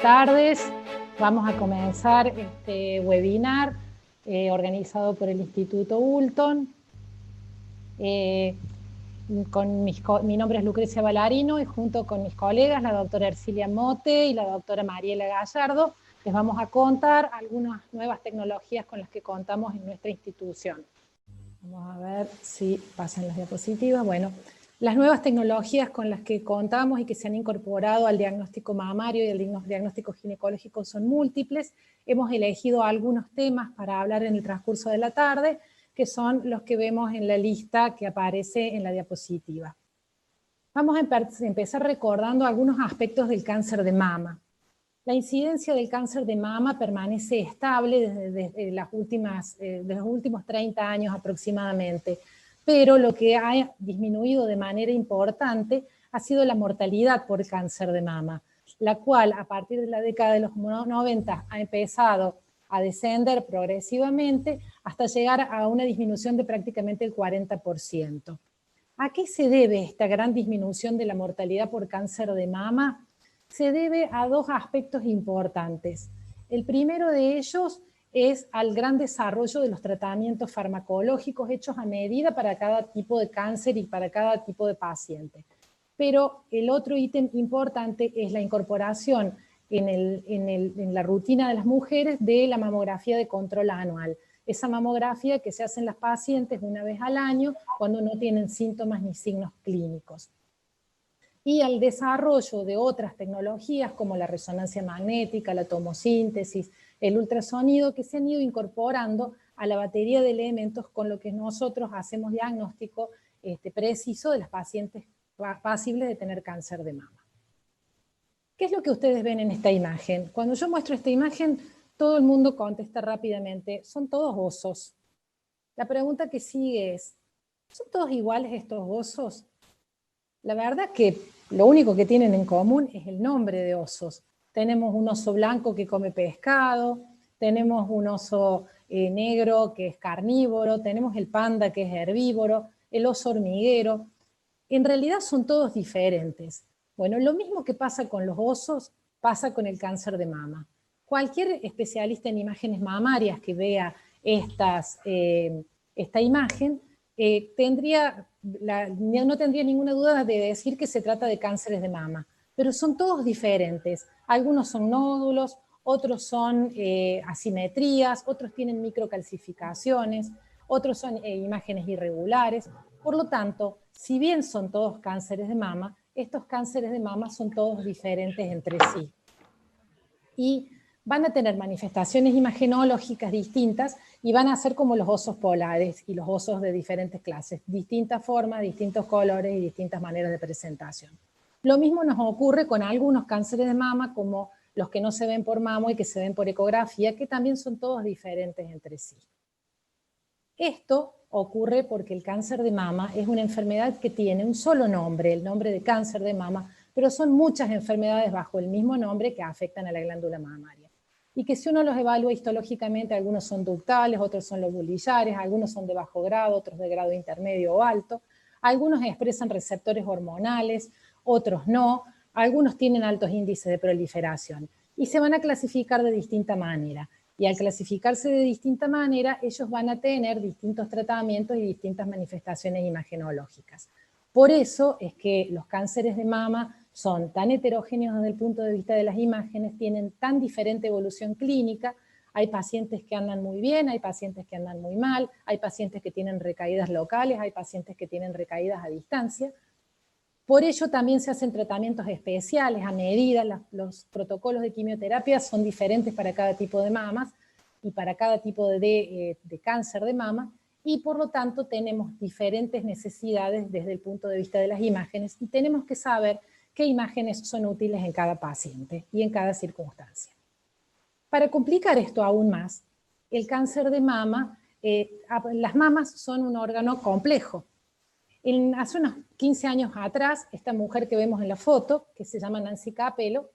tardes. Vamos a comenzar este webinar organizado por el Instituto Hulton. Mi nombre es Lucrecia Ballarino y junto con mis colegas, la doctora Ercilia Mote y la doctora Mariela Gallardo, les vamos a contar algunas nuevas tecnologías con las que contamos en nuestra institución. Vamos a ver si pasan las diapositivas. Bueno, las nuevas tecnologías con las que contamos y que se han incorporado al diagnóstico mamario y al diagnóstico ginecológico son múltiples. Hemos elegido algunos temas para hablar en el transcurso de la tarde, que son los que vemos en la lista que aparece en la diapositiva. Vamos a empezar recordando algunos aspectos del cáncer de mama. La incidencia del cáncer de mama permanece estable desde los últimos 30 años aproximadamente, pero lo que ha disminuido de manera importante ha sido la mortalidad por cáncer de mama, la cual a partir de la década de los 90 ha empezado a descender progresivamente hasta llegar a una disminución de prácticamente el 40%. ¿A qué se debe esta gran disminución de la mortalidad por cáncer de mama? Se debe a dos aspectos importantes. El primero de ellos es al gran desarrollo de los tratamientos farmacológicos hechos a medida para cada tipo de cáncer y para cada tipo de paciente. Pero el otro ítem importante es la incorporación en la rutina de las mujeres de la mamografía de control anual. Esa mamografía que se hace en las pacientes una vez al año cuando no tienen síntomas ni signos clínicos. Y al desarrollo de otras tecnologías como la resonancia magnética, la tomosíntesis, el ultrasonido, que se han ido incorporando a la batería de elementos con lo que nosotros hacemos diagnóstico preciso de las pacientes pasibles de tener cáncer de mama. ¿Qué es lo que ustedes ven en esta imagen? Cuando yo muestro esta imagen, todo el mundo contesta rápidamente, son todos osos. La pregunta que sigue es, ¿son todos iguales estos osos? La verdad que lo único que tienen en común es el nombre de osos. Tenemos un oso blanco que come pescado, tenemos un oso negro que es carnívoro, tenemos el panda que es herbívoro, el oso hormiguero. En realidad son todos diferentes. Bueno, lo mismo que pasa con los osos, pasa con el cáncer de mama. Cualquier especialista en imágenes mamarias que vea esta imagen no tendría ninguna duda de decir que se trata de cánceres de mama, pero son todos diferentes. Algunos son nódulos, otros son asimetrías, otros tienen microcalcificaciones, otros son imágenes irregulares. Por lo tanto, si bien son todos cánceres de mama, estos cánceres de mama son todos diferentes entre sí. Y van a tener manifestaciones imagenológicas distintas y van a ser como los osos polares y los osos de diferentes clases, distintas formas, distintos colores y distintas maneras de presentación. Lo mismo nos ocurre con algunos cánceres de mama, como los que no se ven por mamo y que se ven por ecografía, que también son todos diferentes entre sí. Esto ocurre porque el cáncer de mama es una enfermedad que tiene un solo nombre, el nombre de cáncer de mama, pero son muchas enfermedades bajo el mismo nombre que afectan a la glándula mamaria. Y que si uno los evalúa histológicamente, algunos son ductales, otros son lobulillares, algunos son de bajo grado, otros de grado intermedio o alto, algunos expresan receptores hormonales, otros no, algunos tienen altos índices de proliferación y se van a clasificar de distinta manera. Y al clasificarse de distinta manera, ellos van a tener distintos tratamientos y distintas manifestaciones imagenológicas. Por eso es que los cánceres de mama son tan heterogéneos desde el punto de vista de las imágenes, tienen tan diferente evolución clínica. Hay pacientes que andan muy bien, hay pacientes que andan muy mal, hay pacientes que tienen recaídas locales, hay pacientes que tienen recaídas a distancia. Por ello también se hacen tratamientos especiales a medida, los protocolos de quimioterapia son diferentes para cada tipo de mamas y para cada tipo de cáncer de mama, y por lo tanto tenemos diferentes necesidades desde el punto de vista de las imágenes y tenemos que saber qué imágenes son útiles en cada paciente y en cada circunstancia. Para complicar esto aún más, el cáncer de mama, las mamas son un órgano complejo. Hace unos 15 años atrás, esta mujer que vemos en la foto, que se llama Nancy Capelo,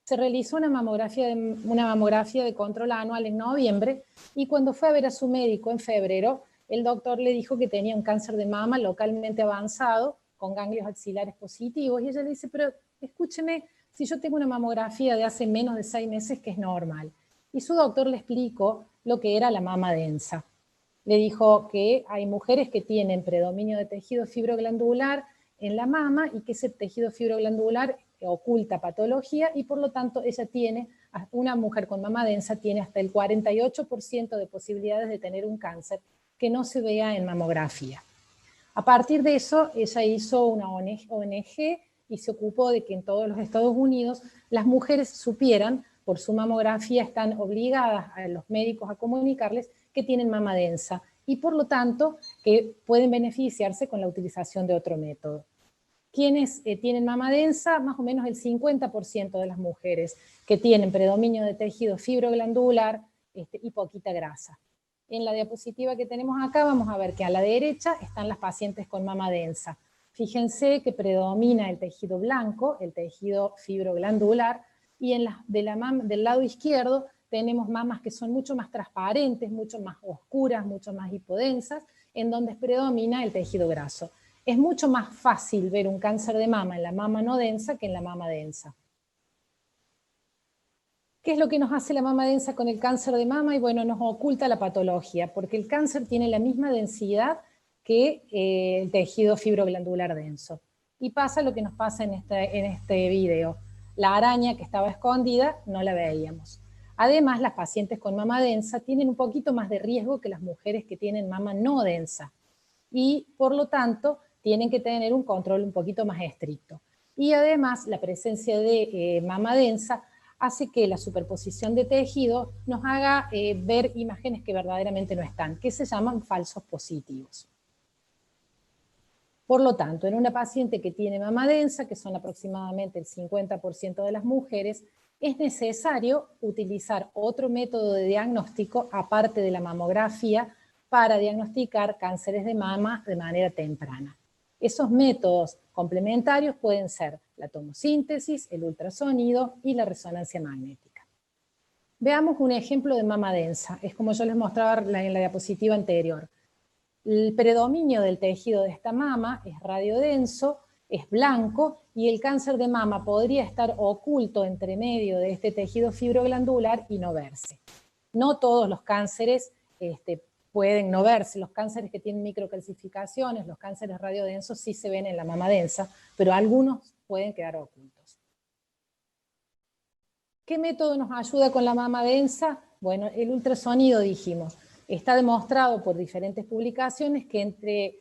se realizó una mamografía de control anual en noviembre, y cuando fue a ver a su médico en febrero, el doctor le dijo que tenía un cáncer de mama localmente avanzado, con ganglios axilares positivos, y ella le dice, pero escúcheme, si yo tengo una mamografía de hace menos de 6 meses que es normal? Y su doctor le explicó lo que era la mama densa. Le dijo que hay mujeres que tienen predominio de tejido fibroglandular en la mama y que ese tejido fibroglandular oculta patología y por lo tanto una mujer con mama densa tiene hasta el 48% de posibilidades de tener un cáncer que no se vea en mamografía. A partir de eso, ella hizo una ONG y se ocupó de que en todos los Estados Unidos las mujeres supieran, por su mamografía están obligadas a los médicos a comunicarles que tienen mama densa y por lo tanto que pueden beneficiarse con la utilización de otro método. Quienes tienen mama densa, más o menos el 50% de las mujeres que tienen predominio de tejido fibroglandular y poquita grasa. En la diapositiva que tenemos acá vamos a ver que a la derecha están las pacientes con mama densa. Fíjense que predomina el tejido blanco, el tejido fibroglandular, y del lado izquierdo tenemos mamas que son mucho más transparentes, mucho más oscuras, mucho más hipodensas, en donde predomina el tejido graso. Es mucho más fácil ver un cáncer de mama en la mama no densa que en la mama densa. ¿Qué es lo que nos hace la mama densa con el cáncer de mama? Y bueno, nos oculta la patología, porque el cáncer tiene la misma densidad que el tejido fibroglandular denso. Y pasa lo que nos pasa en este video. La araña que estaba escondida no la veíamos. Además, las pacientes con mama densa tienen un poquito más de riesgo que las mujeres que tienen mama no densa. Y por lo tanto, tienen que tener un control un poquito más estricto. Y además, la presencia de mama densa hace que la superposición de tejido nos haga ver imágenes que verdaderamente no están, que se llaman falsos positivos. Por lo tanto, en una paciente que tiene mama densa, que son aproximadamente el 50% de las mujeres, es necesario utilizar otro método de diagnóstico, aparte de la mamografía, para diagnosticar cánceres de mama de manera temprana. Esos métodos complementarios pueden ser la tomosíntesis, el ultrasonido y la resonancia magnética. Veamos un ejemplo de mama densa. Es como yo les mostraba en la diapositiva anterior. El predominio del tejido de esta mama es radiodenso, es blanco, y el cáncer de mama podría estar oculto entre medio de este tejido fibroglandular y no verse. No todos los cánceres pueden no verse. Los cánceres que tienen microcalcificaciones, los cánceres radiodensos sí se ven en la mama densa, pero algunos pueden quedar ocultos. ¿Qué método nos ayuda con la mama densa? Bueno, el ultrasonido dijimos. Está demostrado por diferentes publicaciones que entre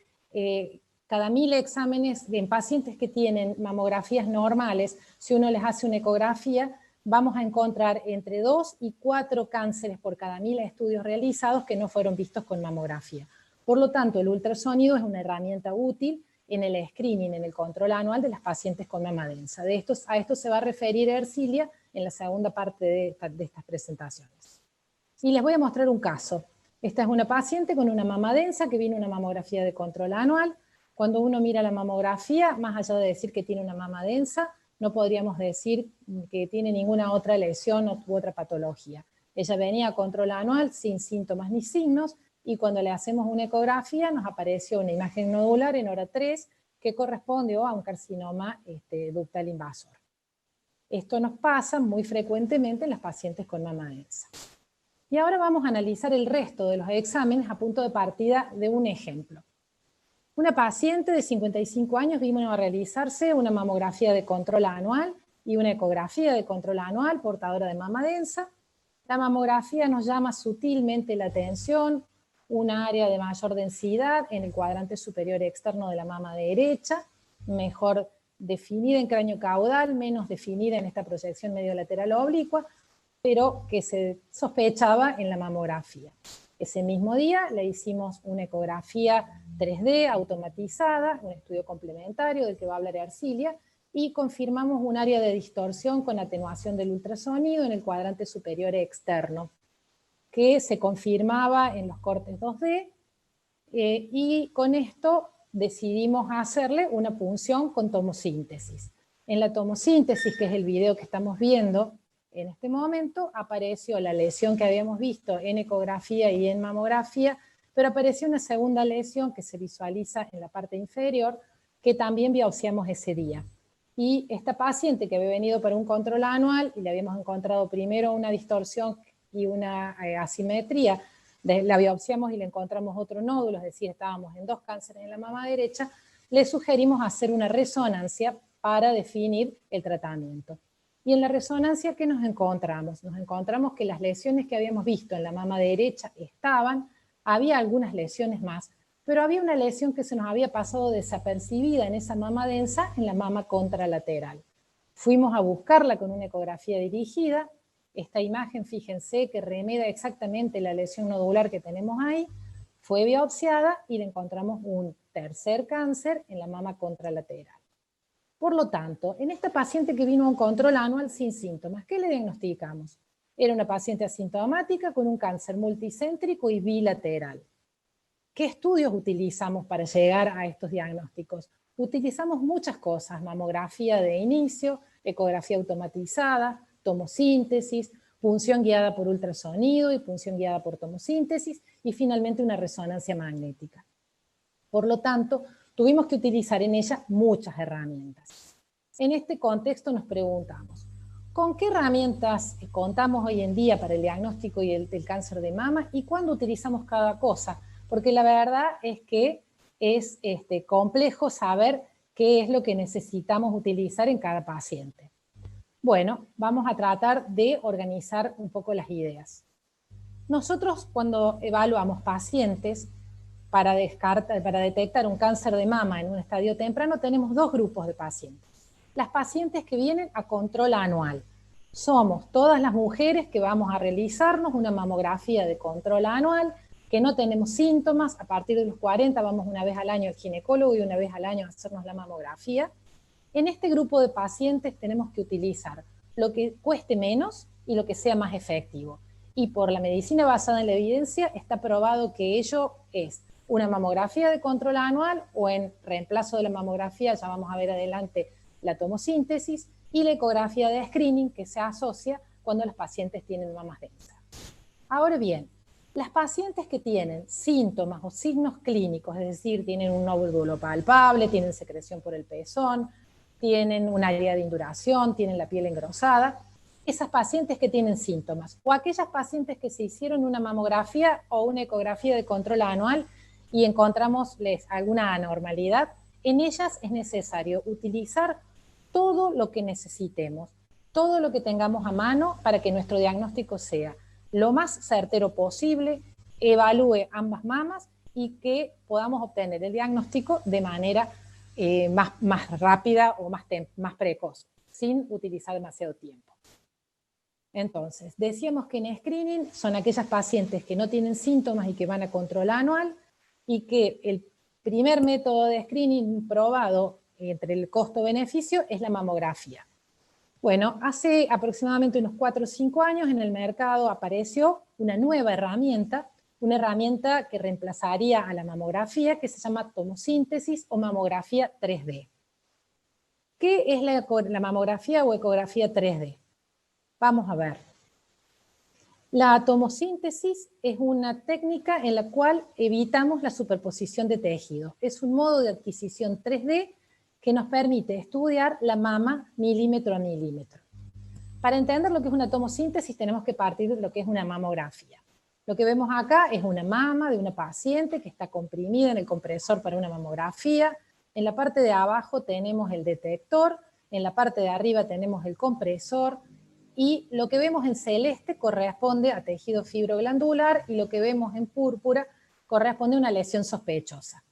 cada 1000 exámenes en pacientes que tienen mamografías normales, si uno les hace una ecografía, vamos a encontrar entre 2 y 4 cánceres por cada 1000 estudios realizados que no fueron vistos con mamografía. Por lo tanto, el ultrasonido es una herramienta útil en el screening, en el control anual de las pacientes con mama densa. A esto se va a referir Ercilia en la segunda parte de estas presentaciones. Y les voy a mostrar un caso. Esta es una paciente con una mama densa que vino a una mamografía de control anual. Cuando uno mira la mamografía, más allá de decir que tiene una mama densa, no podríamos decir que tiene ninguna otra lesión u otra patología. Ella venía a control anual sin síntomas ni signos, y cuando le hacemos una ecografía nos apareció una imagen nodular en hora 3 que corresponde a un carcinoma ductal invasor. Esto nos pasa muy frecuentemente en las pacientes con mama densa. Y ahora vamos a analizar el resto de los exámenes a punto de partida de un ejemplo. Una paciente de 55 años vino a realizarse una mamografía de control anual y una ecografía de control anual portadora de mama densa. La mamografía nos llama sutilmente la atención, un área de mayor densidad en el cuadrante superior externo de la mama derecha, mejor definida en cráneo caudal, menos definida en esta proyección mediolateral oblicua, pero que se sospechaba en la mamografía. Ese mismo día le hicimos una ecografía 3D automatizada, un estudio complementario del que va a hablar Ercilia, y confirmamos un área de distorsión con atenuación del ultrasonido en el cuadrante superior externo, que se confirmaba en los cortes 2D, y con esto decidimos hacerle una punción con tomosíntesis. En la tomosíntesis, que es el video que estamos viendo en este momento, apareció la lesión que habíamos visto en ecografía y en mamografía, pero apareció una segunda lesión que se visualiza en la parte inferior, que también biopsiamos ese día. Y esta paciente que había venido para un control anual y le habíamos encontrado primero una distorsión y una asimetría, la biopsiamos y le encontramos otro nódulo, es decir, estábamos en 2 cánceres en la mama derecha, le sugerimos hacer una resonancia para definir el tratamiento. Y en la resonancia, ¿qué nos encontramos? Nos encontramos que las lesiones que habíamos visto en la mama derecha estaban, había algunas lesiones más, pero había una lesión que se nos había pasado desapercibida en esa mama densa, en la mama contralateral. Fuimos a buscarla con una ecografía dirigida. Esta imagen, fíjense que remeda exactamente la lesión nodular que tenemos ahí, fue biopsiada y le encontramos un tercer cáncer en la mama contralateral. Por lo tanto, en esta paciente que vino a un control anual sin síntomas, ¿qué le diagnosticamos? Era una paciente asintomática con un cáncer multicéntrico y bilateral. ¿Qué estudios utilizamos para llegar a estos diagnósticos? Utilizamos muchas cosas: mamografía de inicio, ecografía automatizada, tomosíntesis, punción guiada por ultrasonido y punción guiada por tomosíntesis, y finalmente una resonancia magnética. Por lo tanto, tuvimos que utilizar en ella muchas herramientas. En este contexto nos preguntamos, ¿con qué herramientas contamos hoy en día para el diagnóstico del cáncer de mama y cuándo utilizamos cada cosa? Porque la verdad es que es complejo saber qué es lo que necesitamos utilizar en cada paciente. Bueno, vamos a tratar de organizar un poco las ideas. Nosotros, cuando evaluamos pacientes para detectar un cáncer de mama en un estadio temprano, tenemos 2 grupos de pacientes. Las pacientes que vienen a control anual. Somos todas las mujeres que vamos a realizarnos una mamografía de control anual, que no tenemos síntomas. A partir de los 40 vamos una vez al año al ginecólogo y una vez al año a hacernos la mamografía. En este grupo de pacientes tenemos que utilizar lo que cueste menos y lo que sea más efectivo. Y por la medicina basada en la evidencia está probado que ello es una mamografía de control anual, o en reemplazo de la mamografía, ya vamos a ver adelante, la tomosíntesis, y la ecografía de screening, que se asocia cuando los pacientes tienen mamas densas. Ahora bien, las pacientes que tienen síntomas o signos clínicos, es decir, tienen un nódulo palpable, tienen secreción por el pezón, tienen un área de induración, tienen la piel engrosada, esas pacientes que tienen síntomas, o aquellas pacientes que se hicieron una mamografía o una ecografía de control anual y encontramos alguna anormalidad, en ellas es necesario utilizar todo lo que necesitemos, todo lo que tengamos a mano para que nuestro diagnóstico sea lo más certero posible, evalúe ambas mamas y que podamos obtener el diagnóstico de manera más rápida o más precoz, sin utilizar demasiado tiempo. Entonces, decíamos que en screening son aquellas pacientes que no tienen síntomas y que van a control anual, y que el primer método de screening probado entre el costo-beneficio es la mamografía. Bueno, hace aproximadamente unos 4 o 5 años en el mercado apareció una nueva herramienta, una herramienta que reemplazaría a la mamografía, que se llama tomosíntesis o mamografía 3D. ¿Qué es la mamografía o ecografía 3D? Vamos a ver. La tomosíntesis es una técnica en la cual evitamos la superposición de tejidos. Es un modo de adquisición 3D que nos permite estudiar la mama milímetro a milímetro. Para entender lo que es una tomosíntesis tenemos que partir de lo que es una mamografía. Lo que vemos acá es una mama de una paciente que está comprimida en el compresor para una mamografía. En la parte de abajo tenemos el detector, en la parte de arriba tenemos el compresor, y lo que vemos en celeste corresponde a tejido fibroglandular y lo que vemos en púrpura corresponde a una lesión sospechosa.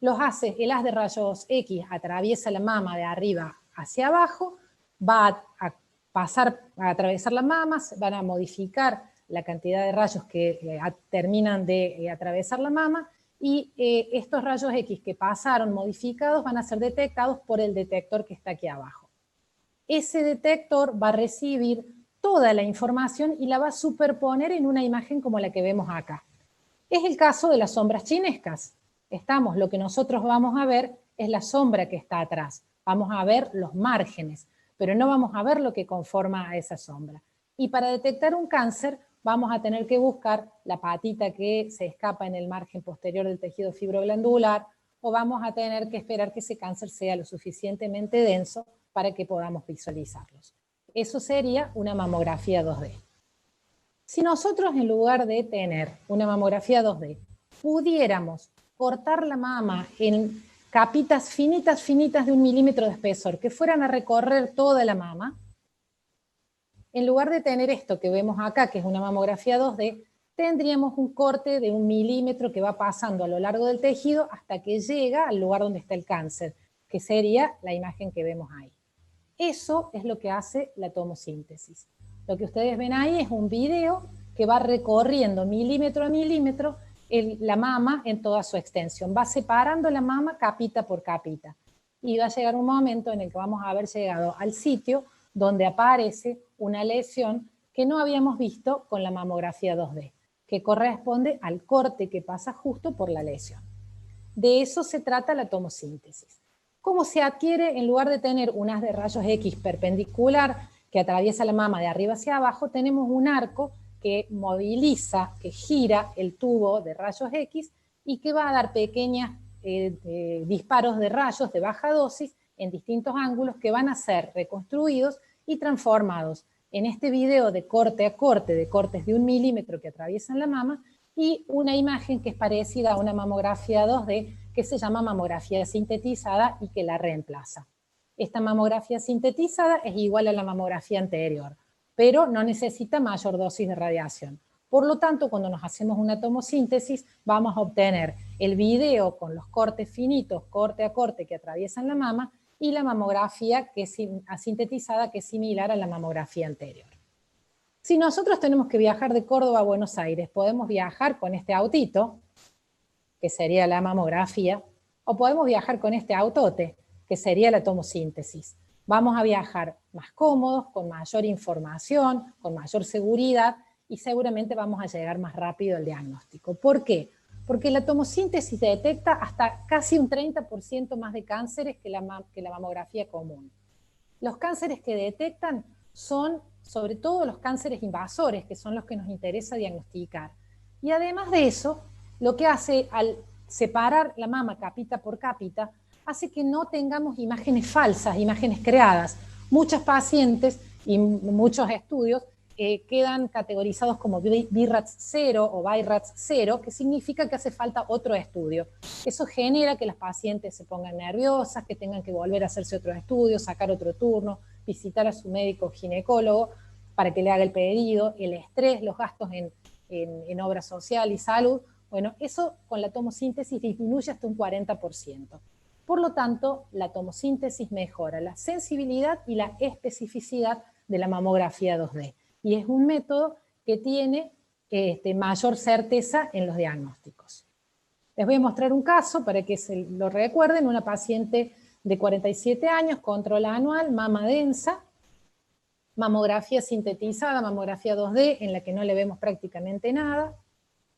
El haz de rayos X atraviesa la mama de arriba hacia abajo, va a atravesar la mama, van a modificar la cantidad de rayos que terminan de atravesar la mama, y estos rayos X que pasaron modificados van a ser detectados por el detector que está aquí abajo. Ese detector va a recibir toda la información y la va a superponer en una imagen como la que vemos acá. Es el caso de las sombras chinescas. Lo que nosotros vamos a ver es la sombra que está atrás. Vamos a ver los márgenes, pero no vamos a ver lo que conforma a esa sombra. Y para detectar un cáncer vamos a tener que buscar la patita que se escapa en el margen posterior del tejido fibroglandular, o vamos a tener que esperar que ese cáncer sea lo suficientemente denso para que podamos visualizarlos. Eso sería una mamografía 2D. Si nosotros, en lugar de tener una mamografía 2D, pudiéramos cortar la mama en capitas finitas, finitas de 1 milímetro de espesor, que fueran a recorrer toda la mama, en lugar de tener esto que vemos acá, que es una mamografía 2D, tendríamos un corte de 1 milímetro que va pasando a lo largo del tejido hasta que llega al lugar donde está el cáncer, que sería la imagen que vemos ahí. Eso es lo que hace la tomosíntesis. Lo que ustedes ven ahí es un video que va recorriendo milímetro a milímetro la mama en toda su extensión. Va separando la mama capita por capita. Y va a llegar un momento en el que vamos a haber llegado al sitio donde aparece una lesión que no habíamos visto con la mamografía 2D, que corresponde al corte que pasa justo por la lesión. De eso se trata la tomosíntesis. ¿Cómo se adquiere? En lugar de tener un haz de rayos X perpendicular que atraviesa la mama de arriba hacia abajo, tenemos un arco que moviliza, que gira el tubo de rayos X y que va a dar pequeños disparos de rayos de baja dosis en distintos ángulos que van a ser reconstruidos y transformados en este video de corte a corte, de cortes de 1 milímetro que atraviesan la mama, y una imagen que es parecida a una mamografía 2D que se llama mamografía sintetizada y que la reemplaza. Esta mamografía sintetizada es igual a la mamografía anterior, pero no necesita mayor dosis de radiación. Por lo tanto, cuando nos hacemos una tomosíntesis, vamos a obtener el video con los cortes finitos, corte a corte, que atraviesan la mama, y la mamografía que es sintetizada, que es similar a la mamografía anterior. Si nosotros tenemos que viajar de Córdoba a Buenos Aires, podemos viajar con este autito, que sería la mamografía, o podemos viajar con este autote, que sería la tomosíntesis. Vamos a viajar más cómodos, con mayor información, con mayor seguridad, y seguramente vamos a llegar más rápido al diagnóstico. ¿Por qué? Porque la tomosíntesis detecta hasta casi un 30% más de cánceres que la mamografía común. Los cánceres que detectan son sobre todo los cánceres invasores, que son los que nos interesa diagnosticar. Y además de eso, lo que hace al separar la mama capita por capita, hace que no tengamos imágenes falsas, imágenes creadas. Muchas pacientes y muchos estudios quedan categorizados como BIRATS 0 o BIRATS 0, que significa que hace falta otro estudio. Eso genera que las pacientes se pongan nerviosas, que tengan que volver a hacerse otro estudio, sacar otro turno, visitar a su médico ginecólogo para que le haga el pedido, el estrés, los gastos en obra social y salud. Bueno, eso con la tomosíntesis disminuye hasta un 40%. Por lo tanto, la tomosíntesis mejora la sensibilidad y la especificidad de la mamografía 2D. Y es un método que tiene mayor certeza en los diagnósticos. Les voy a mostrar un caso para que se lo recuerden. Una paciente de 47 años, control anual, mama densa, mamografía sintetizada, mamografía 2D, en la que no le vemos prácticamente nada.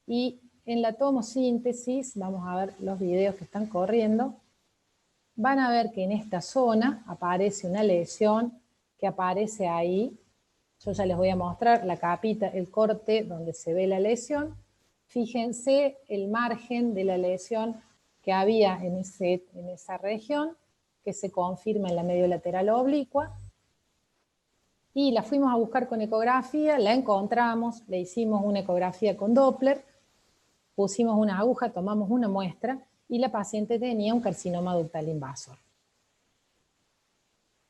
Y en la tomosíntesis, vamos a ver los videos que están corriendo, van a ver que en esta zona aparece una lesión que aparece ahí. Yo ya les voy a mostrar la capita, el corte donde se ve la lesión. Fíjense el margen de la lesión que había en esa región, que se confirma en la medio lateral oblicua. Y la fuimos a buscar con ecografía, la encontramos, le hicimos una ecografía con Doppler, pusimos una aguja, tomamos una muestra y la paciente tenía un carcinoma ductal invasor.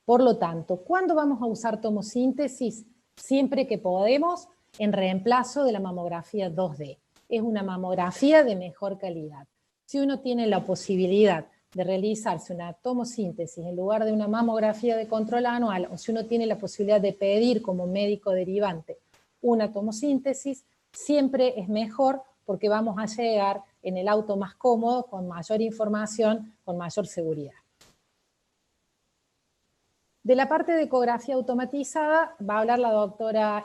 Por lo tanto, ¿cuándo vamos a usar tomosíntesis? Siempre que podemos, en reemplazo de la mamografía 2D. Es una mamografía de mejor calidad. Si uno tiene la posibilidad de realizarse una tomosíntesis en lugar de una mamografía de control anual, o si uno tiene la posibilidad de pedir como médico derivante una tomosíntesis, siempre es mejor porque vamos a llegar en el auto más cómodo, con mayor información, con mayor seguridad. De la parte de ecografía automatizada va a hablar la doctora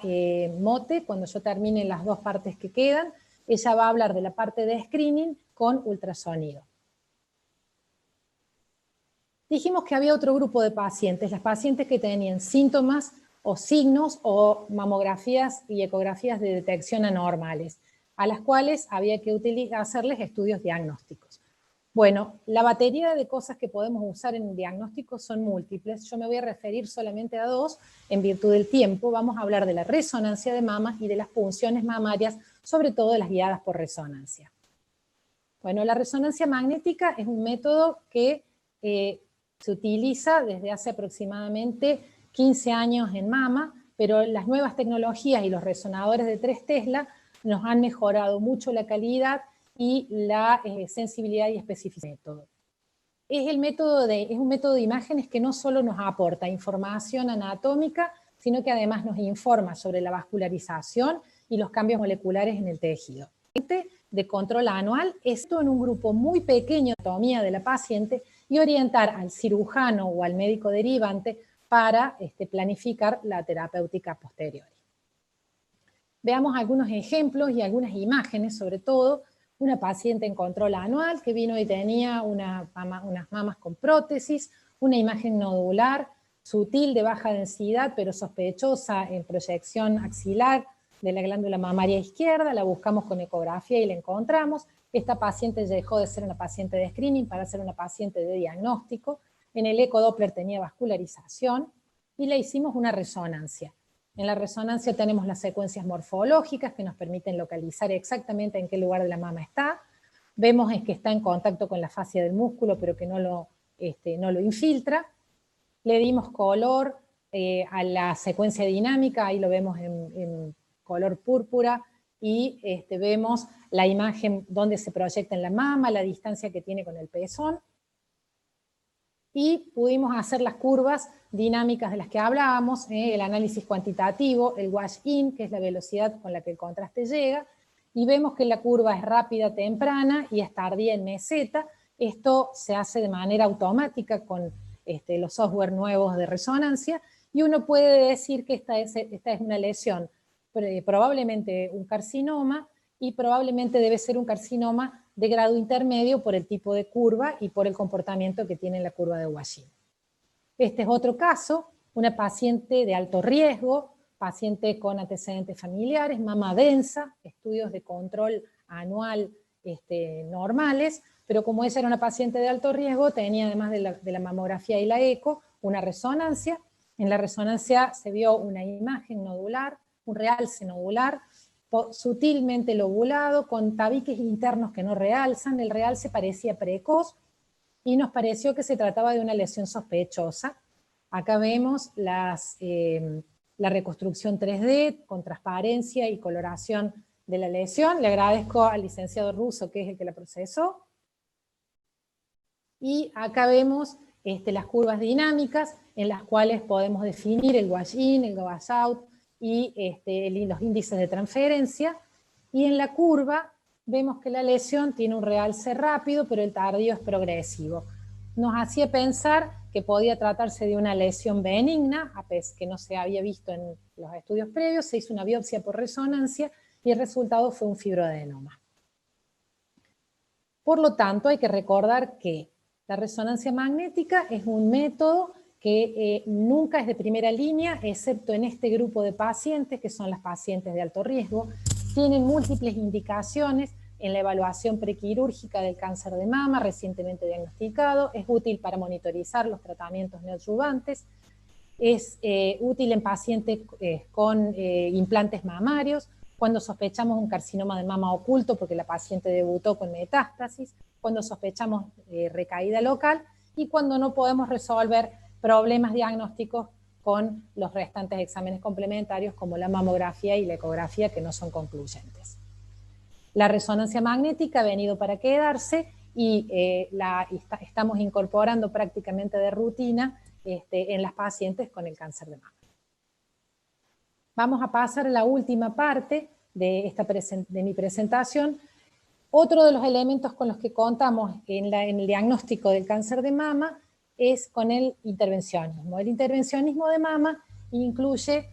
Mote cuando yo termine las dos partes que quedan. Ella va a hablar de la parte de screening con ultrasonido. Dijimos que había otro grupo de pacientes, las pacientes que tenían síntomas o signos o mamografías y ecografías de detección anormales, a las cuales había que hacerles estudios diagnósticos. Bueno, la batería de cosas que podemos usar en el diagnóstico son múltiples. Yo me voy a referir solamente a dos en virtud del tiempo. Vamos a hablar de la resonancia de mama y de las punciones mamarias, sobre todo de las guiadas por resonancia. Bueno, la resonancia magnética es un método que se utiliza desde hace aproximadamente 15 años en mama, pero las nuevas tecnologías y los resonadores de 3 Tesla nos han mejorado mucho la calidad y la sensibilidad y especificidad del método. Es un método de imágenes que no solo nos aporta información anatómica, sino que además nos informa sobre la vascularización y los cambios moleculares en el tejido. De control anual, esto en un grupo muy pequeño de anatomía de la paciente y orientar al cirujano o al médico derivante para planificar la terapéutica posterior. Veamos algunos ejemplos y algunas imágenes, sobre todo una paciente en control anual que vino y tenía unas mamas con prótesis, una imagen nodular sutil de baja densidad pero sospechosa en proyección axilar de la glándula mamaria izquierda, la buscamos con ecografía y la encontramos. Esta paciente dejó de ser una paciente de screening para ser una paciente de diagnóstico. En el ecodoppler tenía vascularización y le hicimos una resonancia. En la resonancia tenemos las secuencias morfológicas que nos permiten localizar exactamente en qué lugar de la mama está. Vemos que está en contacto con la fascia del músculo, pero que no lo infiltra. Le dimos color a la secuencia dinámica, ahí lo vemos en color púrpura, y vemos la imagen donde se proyecta en la mama, la distancia que tiene con el pezón, y pudimos hacer las curvas dinámicas de las que hablábamos, el análisis cuantitativo, el wash-in, que es la velocidad con la que el contraste llega, y vemos que la curva es rápida temprana y es tardía en meseta. Esto se hace de manera automática con los software nuevos de resonancia, y uno puede decir que esta es una lesión, probablemente un carcinoma, y probablemente debe ser un carcinoma de grado intermedio por el tipo de curva y por el comportamiento que tiene la curva de Washington. Este es otro caso, una paciente de alto riesgo, paciente con antecedentes familiares, mama densa, estudios de control anual normales, pero como ella era una paciente de alto riesgo, tenía además de la mamografía y la eco, una resonancia. En la resonancia se vio una imagen nodular, un realce nodular, sutilmente lobulado, con tabiques internos que no realzan. El realce parecía precoz y nos pareció que se trataba de una lesión sospechosa. Acá vemos la reconstrucción 3D con transparencia y coloración de la lesión. Le agradezco al licenciado Russo, que es el que la procesó. Y acá vemos las curvas dinámicas en las cuales podemos definir el wash-in, el wash-out, y los índices de transferencia, y en la curva vemos que la lesión tiene un realce rápido, pero el tardío es progresivo. Nos hacía pensar que podía tratarse de una lesión benigna, a pesar que no se había visto en los estudios previos. Se hizo una biopsia por resonancia y el resultado fue un fibroadenoma. Por lo tanto, hay que recordar que la resonancia magnética es un método que nunca es de primera línea, excepto en este grupo de pacientes, que son las pacientes de alto riesgo. Tienen múltiples indicaciones en la evaluación prequirúrgica del cáncer de mama recientemente diagnosticado. Es útil para monitorizar los tratamientos neoadyuvantes. Es útil en pacientes con implantes mamarios, cuando sospechamos un carcinoma de mama oculto porque la paciente debutó con metástasis, cuando sospechamos recaída local y cuando no podemos resolver problemas diagnósticos con los restantes exámenes complementarios como la mamografía y la ecografía, que no son concluyentes. La resonancia magnética ha venido para quedarse y estamos incorporando prácticamente de rutina en las pacientes con el cáncer de mama. Vamos a pasar a la última parte de mi presentación. Otro de los elementos con los que contamos en el diagnóstico del cáncer de mama es con el intervencionismo. El intervencionismo de mama incluye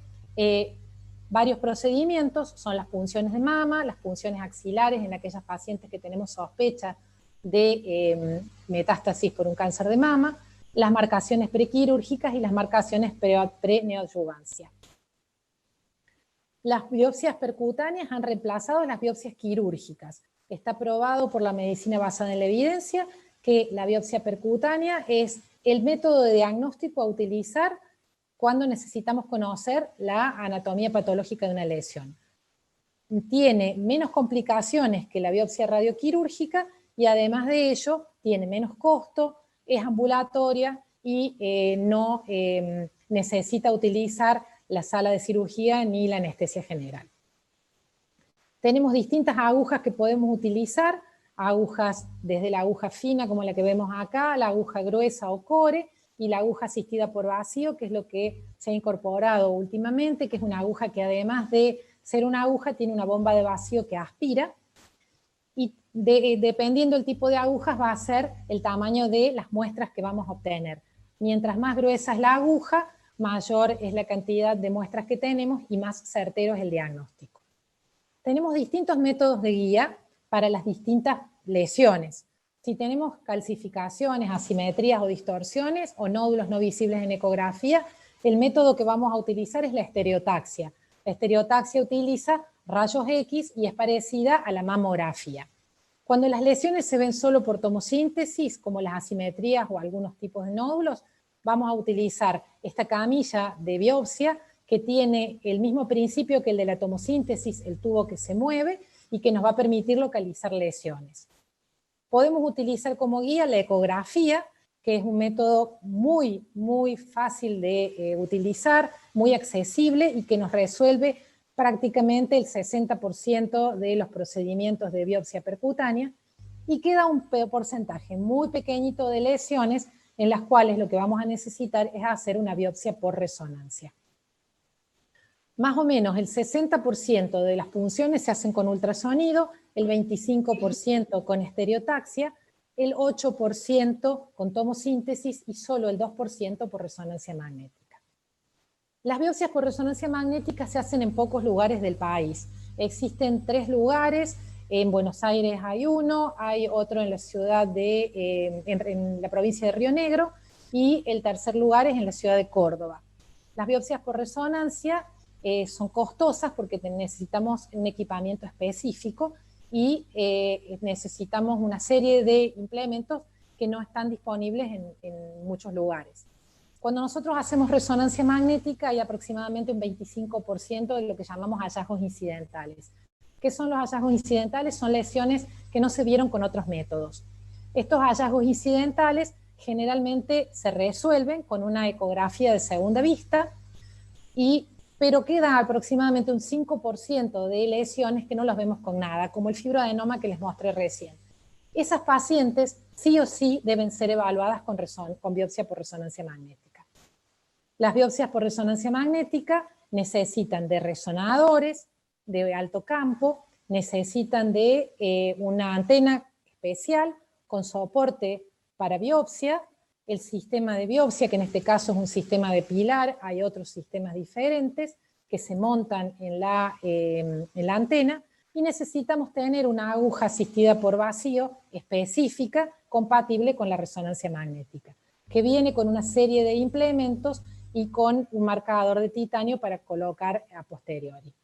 varios procedimientos, son las punciones de mama, las punciones axilares en aquellas pacientes que tenemos sospecha de metástasis por un cáncer de mama, las marcaciones prequirúrgicas y las marcaciones pre-neoadyuvancia. Las biopsias percutáneas han reemplazado las biopsias quirúrgicas. Está probado por la medicina basada en la evidencia que la biopsia percutánea es el método de diagnóstico a utilizar cuando necesitamos conocer la anatomía patológica de una lesión. Tiene menos complicaciones que la biopsia radioquirúrgica y además de ello tiene menos costo, es ambulatoria y no necesita utilizar la sala de cirugía ni la anestesia general. Tenemos distintas agujas que podemos utilizar, agujas desde la aguja fina como la que vemos acá, la aguja gruesa o core, y la aguja asistida por vacío, que es lo que se ha incorporado últimamente, que es una aguja que además de ser una aguja tiene una bomba de vacío que aspira, y dependiendo del tipo de agujas va a ser el tamaño de las muestras que vamos a obtener. Mientras más gruesa es la aguja, mayor es la cantidad de muestras que tenemos y más certero es el diagnóstico. Tenemos distintos métodos de guía para las distintas lesiones. Si tenemos calcificaciones, asimetrías o distorsiones o nódulos no visibles en ecografía, el método que vamos a utilizar es la estereotaxia. La estereotaxia utiliza rayos X y es parecida a la mamografía. Cuando las lesiones se ven solo por tomosíntesis, como las asimetrías o algunos tipos de nódulos, vamos a utilizar esta camilla de biopsia que tiene el mismo principio que el de la tomosíntesis, el tubo que se mueve y que nos va a permitir localizar lesiones. Podemos utilizar como guía la ecografía, que es un método muy fácil de utilizar, muy accesible y que nos resuelve prácticamente el 60% de los procedimientos de biopsia percutánea, y queda un porcentaje muy pequeñito de lesiones en las cuales lo que vamos a necesitar es hacer una biopsia por resonancia. Más o menos el 60% de las punciones se hacen con ultrasonido, el 25% con estereotaxia, el 8% con tomosíntesis y solo el 2% por resonancia magnética. Las biopsias por resonancia magnética se hacen en pocos lugares del país. Existen 3 lugares, en Buenos Aires hay uno, hay otro en la ciudad en la provincia de Río Negro, y el tercer lugar es en la ciudad de Córdoba. Las biopsias por resonancia son costosas porque necesitamos un equipamiento específico y necesitamos una serie de implementos que no están disponibles en muchos lugares. Cuando nosotros hacemos resonancia magnética hay aproximadamente un 25% de lo que llamamos hallazgos incidentales. ¿Qué son los hallazgos incidentales? Son lesiones que no se vieron con otros métodos. Estos hallazgos incidentales generalmente se resuelven con una ecografía de segunda vista, pero queda aproximadamente un 5% de lesiones que no las vemos con nada, como el fibroadenoma que les mostré recién. Esas pacientes sí o sí deben ser evaluadas con biopsia por resonancia magnética. Las biopsias por resonancia magnética necesitan de resonadores de alto campo, necesitan de una antena especial con soporte para biopsia, el sistema de biopsia, que en este caso es un sistema de pilar, hay otros sistemas diferentes que se montan en la antena, y necesitamos tener una aguja asistida por vacío específica, compatible con la resonancia magnética, que viene con una serie de implementos y con un marcador de titanio para colocar a posteriori.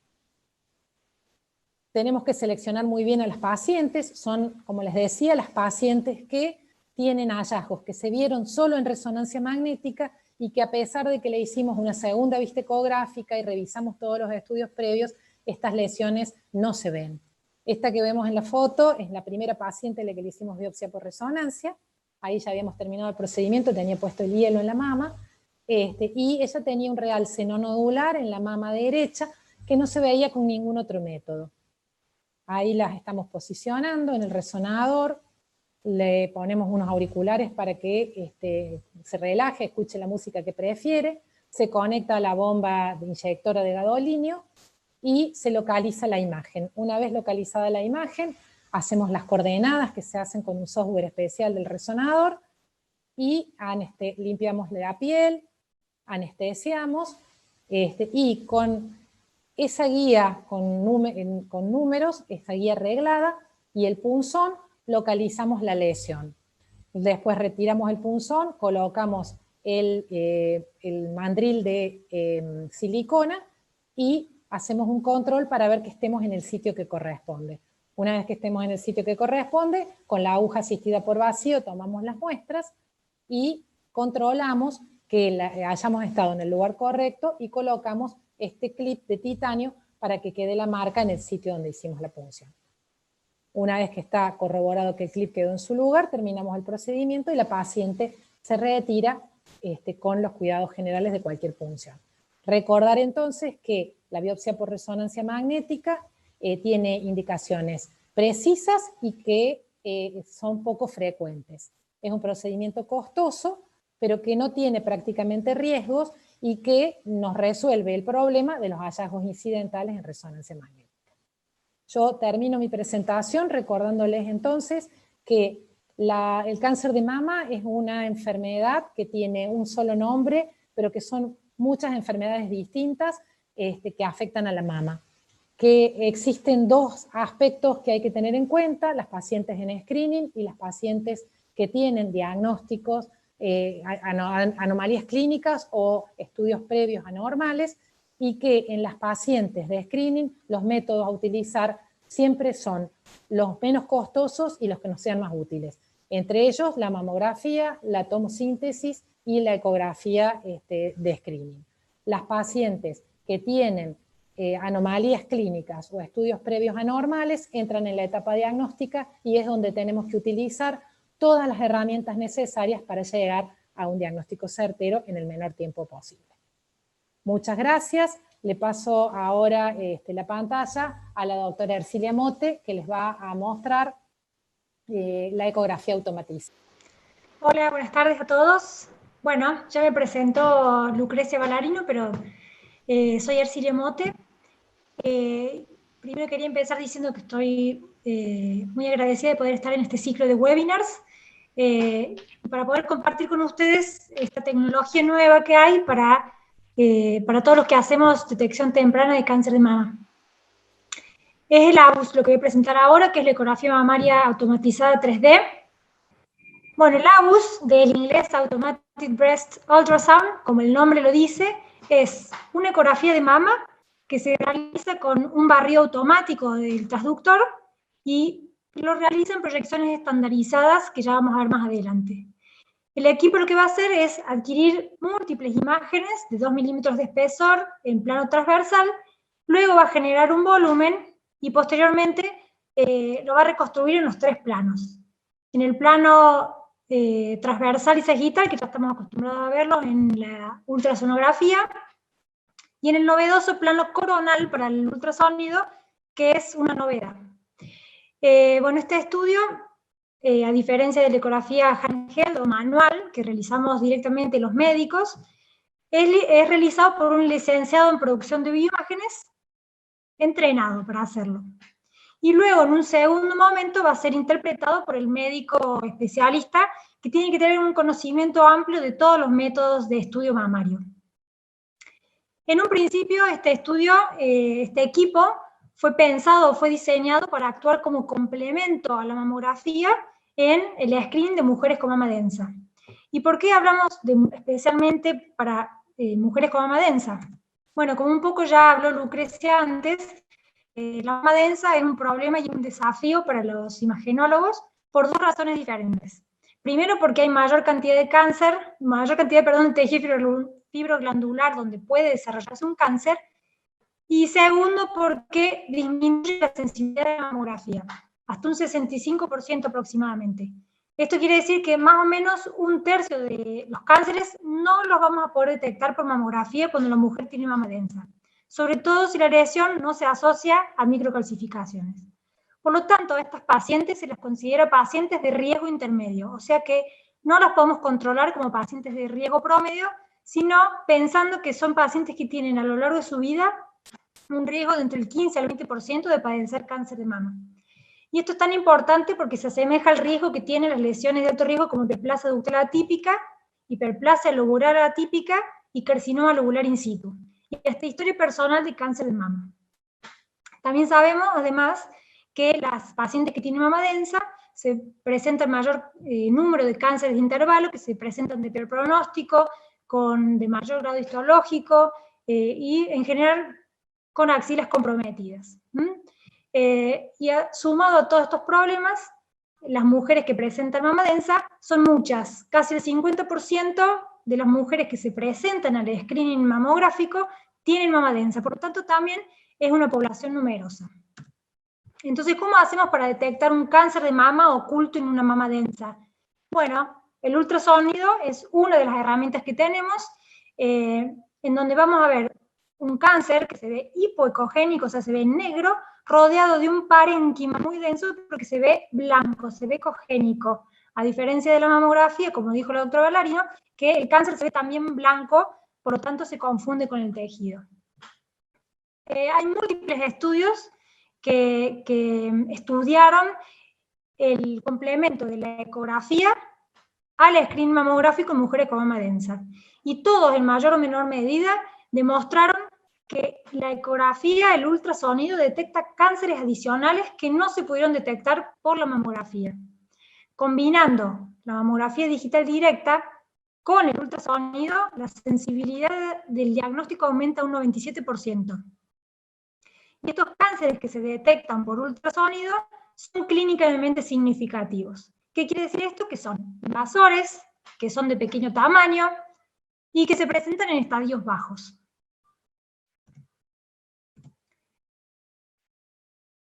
Tenemos que seleccionar muy bien a las pacientes, son, como les decía, las pacientes que tienen hallazgos que se vieron solo en resonancia magnética y que a pesar de que le hicimos una segunda vista ecográfica y revisamos todos los estudios previos, estas lesiones no se ven. Esta que vemos en la foto es la primera paciente a la que le hicimos biopsia por resonancia. Ahí ya habíamos terminado el procedimiento, tenía puesto el hielo en la mama, y ella tenía un realce no nodular en la mama derecha que no se veía con ningún otro método. Ahí las estamos posicionando en el resonador, le ponemos unos auriculares para que se relaje, escuche la música que prefiere, se conecta a la bomba inyectora de gadolinio y se localiza la imagen. Una vez localizada la imagen, hacemos las coordenadas que se hacen con un software especial del resonador y limpiamos la piel, anestesiamos, y con esa guía con números, esa guía reglada y el punzón, localizamos la lesión. Después retiramos el punzón, colocamos el mandril de silicona y hacemos un control para ver que estemos en el sitio que corresponde. Una vez que estemos en el sitio que corresponde, con la aguja asistida por vacío tomamos las muestras y controlamos que hayamos estado en el lugar correcto y colocamos este clip de titanio para que quede la marca en el sitio donde hicimos la punción. Una vez que está corroborado que el clip quedó en su lugar, terminamos el procedimiento y la paciente se retira con los cuidados generales de cualquier punción. Recordar entonces que la biopsia por resonancia magnética tiene indicaciones precisas y que son poco frecuentes. Es un procedimiento costoso, pero que no tiene prácticamente riesgos y que nos resuelve el problema de los hallazgos incidentales en resonancia magnética. Yo termino mi presentación recordándoles entonces que el cáncer de mama es una enfermedad que tiene un solo nombre, pero que son muchas enfermedades distintas que afectan a la mama. Que existen dos aspectos que hay que tener en cuenta: las pacientes en screening y las pacientes que tienen diagnósticos, anomalías clínicas o estudios previos anormales, y que en las pacientes de screening los métodos a utilizar siempre son los menos costosos y los que nos sean más útiles. Entre ellos la mamografía, la tomosíntesis y la ecografía de screening. Las pacientes que tienen anomalías clínicas o estudios previos anormales entran en la etapa diagnóstica y es donde tenemos que utilizar todas las herramientas necesarias para llegar a un diagnóstico certero en el menor tiempo posible. Muchas gracias. Le paso ahora la pantalla a la doctora Ercilia Mote, que les va a mostrar la ecografía automatizada. Hola, buenas tardes a todos. Bueno, ya me presentó Lucrecia Ballarino, pero soy Ercilia Mote. Primero quería empezar diciendo que estoy muy agradecida de poder estar en este ciclo de webinars para poder compartir con ustedes esta tecnología nueva que hay para todos los que hacemos detección temprana de cáncer de mama. Es el ABUS lo que voy a presentar ahora, que es la ecografía mamaria automatizada 3D. Bueno, el ABUS, del inglés Automatic Breast Ultrasound, como el nombre lo dice, es una ecografía de mama que se realiza con un barrido automático del transductor y lo realiza en proyecciones estandarizadas que ya vamos a ver más adelante. El equipo lo que va a hacer es adquirir múltiples imágenes de 2 milímetros de espesor en plano transversal, luego va a generar un volumen y posteriormente lo va a reconstruir en los 3 planos. En el plano transversal y sagital, que ya estamos acostumbrados a verlo en la ultrasonografía, y en el novedoso plano coronal para el ultrasonido, que es una novedad. Bueno, este estudio, a diferencia de la ecografía handheld o manual, que realizamos directamente los médicos, es realizado por un licenciado en producción de bioimágenes entrenado para hacerlo. Y luego, en un segundo momento, va a ser interpretado por el médico especialista que tiene que tener un conocimiento amplio de todos los métodos de estudio mamario. En un principio, este equipo fue pensado, fue diseñado para actuar como complemento a la mamografía en el screening de mujeres con mama densa. ¿Y por qué hablamos especialmente para mujeres con mama densa? Bueno, como un poco ya habló Lucrecia antes, la mama densa es un problema y un desafío para los imagenólogos por 2 razones diferentes. Primero, porque hay mayor cantidad de cáncer, de tejido fibroglandular donde puede desarrollarse un cáncer, y segundo, porque disminuye la sensibilidad de la mamografía, hasta un 65% aproximadamente. Esto quiere decir que más o menos 1/3 de los cánceres no los vamos a poder detectar por mamografía cuando la mujer tiene mama densa, sobre todo si la lesión no se asocia a microcalcificaciones. Por lo tanto, a estas pacientes se las considera pacientes de riesgo intermedio, o sea que no las podemos controlar como pacientes de riesgo promedio, sino pensando que son pacientes que tienen a lo largo de su vida un riesgo de entre el 15 al 20% de padecer cáncer de mama. Y esto es tan importante porque se asemeja al riesgo que tienen las lesiones de alto riesgo como hiperplasia ductal atípica, hiperplasia lobular atípica y carcinoma lobular in situ. Y esta historia personal de cáncer de mama. También sabemos, además, que las pacientes que tienen mama densa se presentan mayor número de cánceres de intervalo, que se presentan de peor pronóstico, de mayor grado histológico y en general con axilas comprometidas. Sumado a todos estos problemas, las mujeres que presentan mama densa son muchas. Casi el 50% de las mujeres que se presentan al screening mamográfico tienen mama densa, por lo tanto también es una población numerosa. Entonces, ¿cómo hacemos para detectar un cáncer de mama oculto en una mama densa? Bueno, el ultrasonido es una de las herramientas que tenemos, en donde vamos a ver un cáncer que se ve hipoecogénico, o sea, se ve negro, rodeado de un parénquima muy denso, pero que se ve blanco, se ve ecogénico. A diferencia de la mamografía, como dijo la doctora Valarino, que el cáncer se ve también blanco, por lo tanto se confunde con el tejido. Hay múltiples estudios que estudiaron el complemento de la ecografía al screening mamográfico en mujeres con mama densa. Y todos, en mayor o menor medida, demostraron que la ecografía, el ultrasonido, detecta cánceres adicionales que no se pudieron detectar por la mamografía. Combinando la mamografía digital directa con el ultrasonido, la sensibilidad del diagnóstico aumenta un 97%. Y estos cánceres que se detectan por ultrasonido son clínicamente significativos. ¿Qué quiere decir esto? Que son invasores, que son de pequeño tamaño y que se presentan en estadios bajos.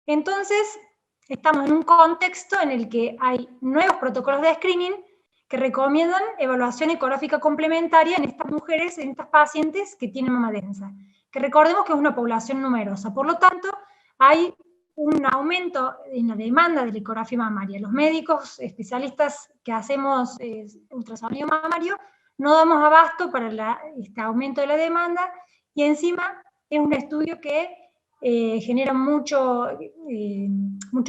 Entonces, estamos en un contexto en el que hay nuevos protocolos de screening que recomiendan evaluación ecográfica complementaria en estas mujeres, en estas pacientes que tienen mama densa, que recordemos que es una población numerosa. Por lo tanto, hay un aumento en la demanda de la ecografía mamaria. Los médicos especialistas que hacemos ultrasonido mamario no damos abasto para este aumento de la demanda, y encima es un estudio que genera mucho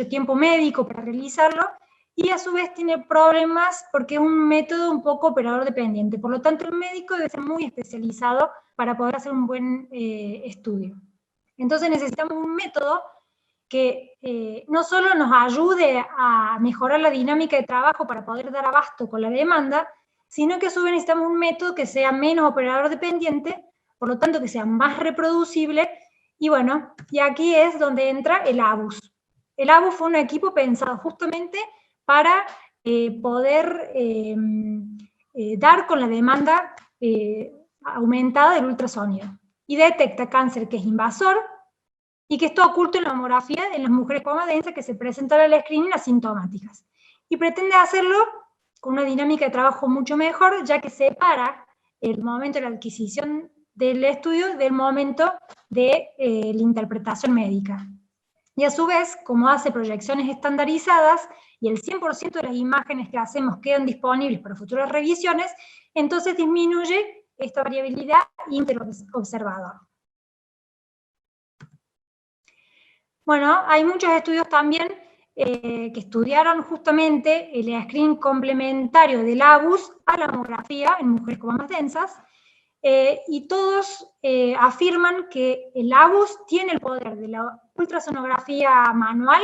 tiempo médico para realizarlo, y a su vez tiene problemas porque es un método un poco operador dependiente. Por lo tanto, el médico debe ser muy especializado para poder hacer un buen estudio. Entonces necesitamos un método que no solo nos ayude a mejorar la dinámica de trabajo para poder dar abasto con la demanda, sino que a su vez necesitamos un método que sea menos operador dependiente, por lo tanto que sea más reproducible. Y bueno, y aquí es donde entra el ABUS. El ABUS fue un equipo pensado justamente para poder dar con la demanda aumentada del ultrasonido. Y detecta cáncer que es invasor y que está oculto en la mamografía en las mujeres con mama densa que se presentan al screening asintomáticas. Y pretende hacerlo con una dinámica de trabajo mucho mejor, ya que separa el momento de la adquisición del estudio del momento de la interpretación médica. Y a su vez, como hace proyecciones estandarizadas y el 100% de las imágenes que hacemos quedan disponibles para futuras revisiones, entonces disminuye esta variabilidad interobservador. Bueno, hay muchos estudios también que estudiaron justamente el screening complementario del ABUS a la mamografía en mujeres con mamas densas, y todos afirman que el ABUS tiene el poder de la ultrasonografía manual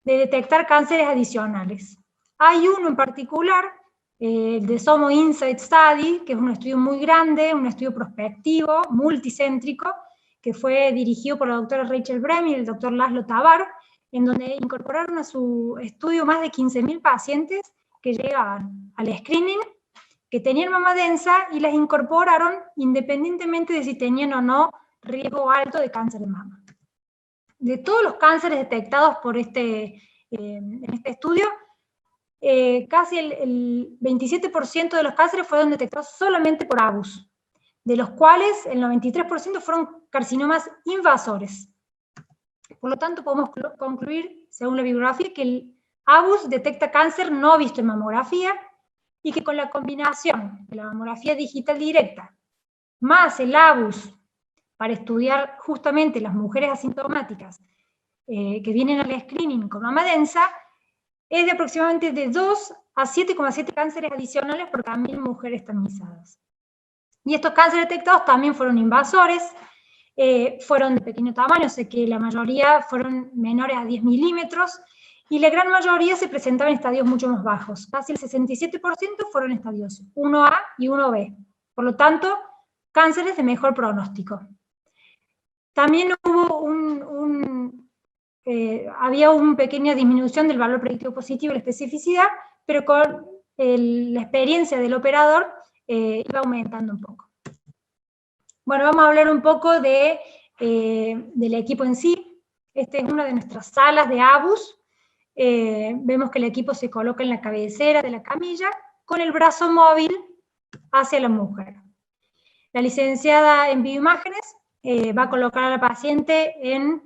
de detectar cánceres adicionales. Hay uno en particular, el de SOMO Insight Study, que es un estudio muy grande, un estudio prospectivo, multicéntrico, que fue dirigido por la doctora Rachel Brem y el doctor Laszlo Tabar, en donde incorporaron a su estudio más de 15.000 pacientes que llegaban al screening, que tenían mama densa, y las incorporaron independientemente de si tenían o no riesgo alto de cáncer de mama. De todos los cánceres detectados por en este estudio, casi el 27% de los cánceres fueron detectados solamente por ABUS, de los cuales el 93% fueron carcinomas invasores. Por lo tanto, podemos concluir, según la bibliografía, que el ABUS detecta cáncer no visto en mamografía, y que con la combinación de la mamografía digital directa más el ABUS para estudiar justamente las mujeres asintomáticas que vienen al screening con mama densa, es de aproximadamente de 2 a 7,7 cánceres adicionales por cada 1.000 mujeres tamizadas. Y estos cánceres detectados también fueron invasores, fueron de pequeño tamaño, sé que la mayoría fueron menores a 10 milímetros, y la gran mayoría se presentaba en estadios mucho más bajos. Casi el 67% fueron estadios 1A y 1B. Por lo tanto, cánceres de mejor pronóstico. También hubo un había una pequeña disminución del valor predictivo positivo y la especificidad, pero con la experiencia del operador iba aumentando un poco. Bueno, vamos a hablar un poco del equipo en sí. Esta es una de nuestras salas de ABUS. Vemos que el equipo se coloca en la cabecera de la camilla con el brazo móvil hacia la mujer. La licenciada en bioimágenes va a colocar a la paciente en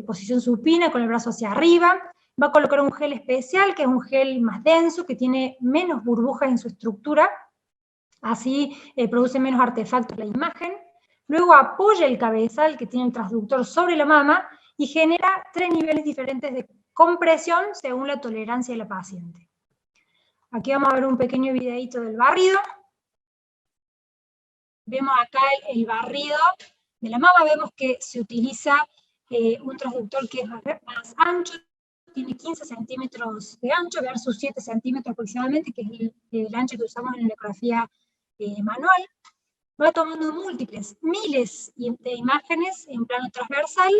posición supina con el brazo hacia arriba, va a colocar un gel especial, que es un gel más denso, que tiene menos burbujas en su estructura, así produce menos artefactos la imagen. Luego apoya el cabezal, que tiene el transductor, sobre la mama y genera 3 niveles diferentes de compresión según la tolerancia de la paciente. Aquí vamos a ver un pequeño videíto del barrido. Vemos acá el barrido de la mama, vemos que se utiliza un transductor que es más ancho, tiene 15 centímetros de ancho versus 7 centímetros aproximadamente, que es el ancho que usamos en la ecografía manual. Va tomando múltiples, miles de imágenes en plano transversal,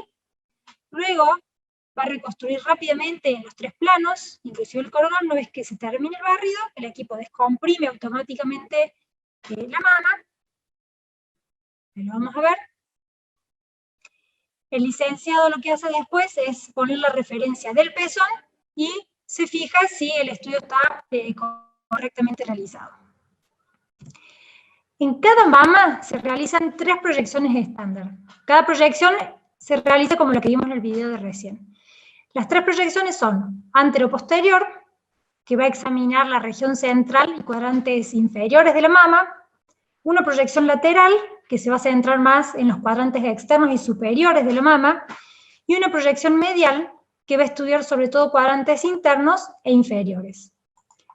luego va a reconstruir rápidamente en los 3 planos, inclusive el coronal. Una vez que se termine el barrido, el equipo descomprime automáticamente la mama. Lo vamos a ver. El licenciado lo que hace después es poner la referencia del pezón y se fija si el estudio está correctamente realizado. En cada mama se realizan 3 proyecciones estándar. Cada proyección se realiza como la que vimos en el video de recién. Las 3 proyecciones son antero-posterior, que va a examinar la región central y cuadrantes inferiores de la mama, una proyección lateral, que se va a centrar más en los cuadrantes externos y superiores de la mama, y una proyección medial, que va a estudiar sobre todo cuadrantes internos e inferiores.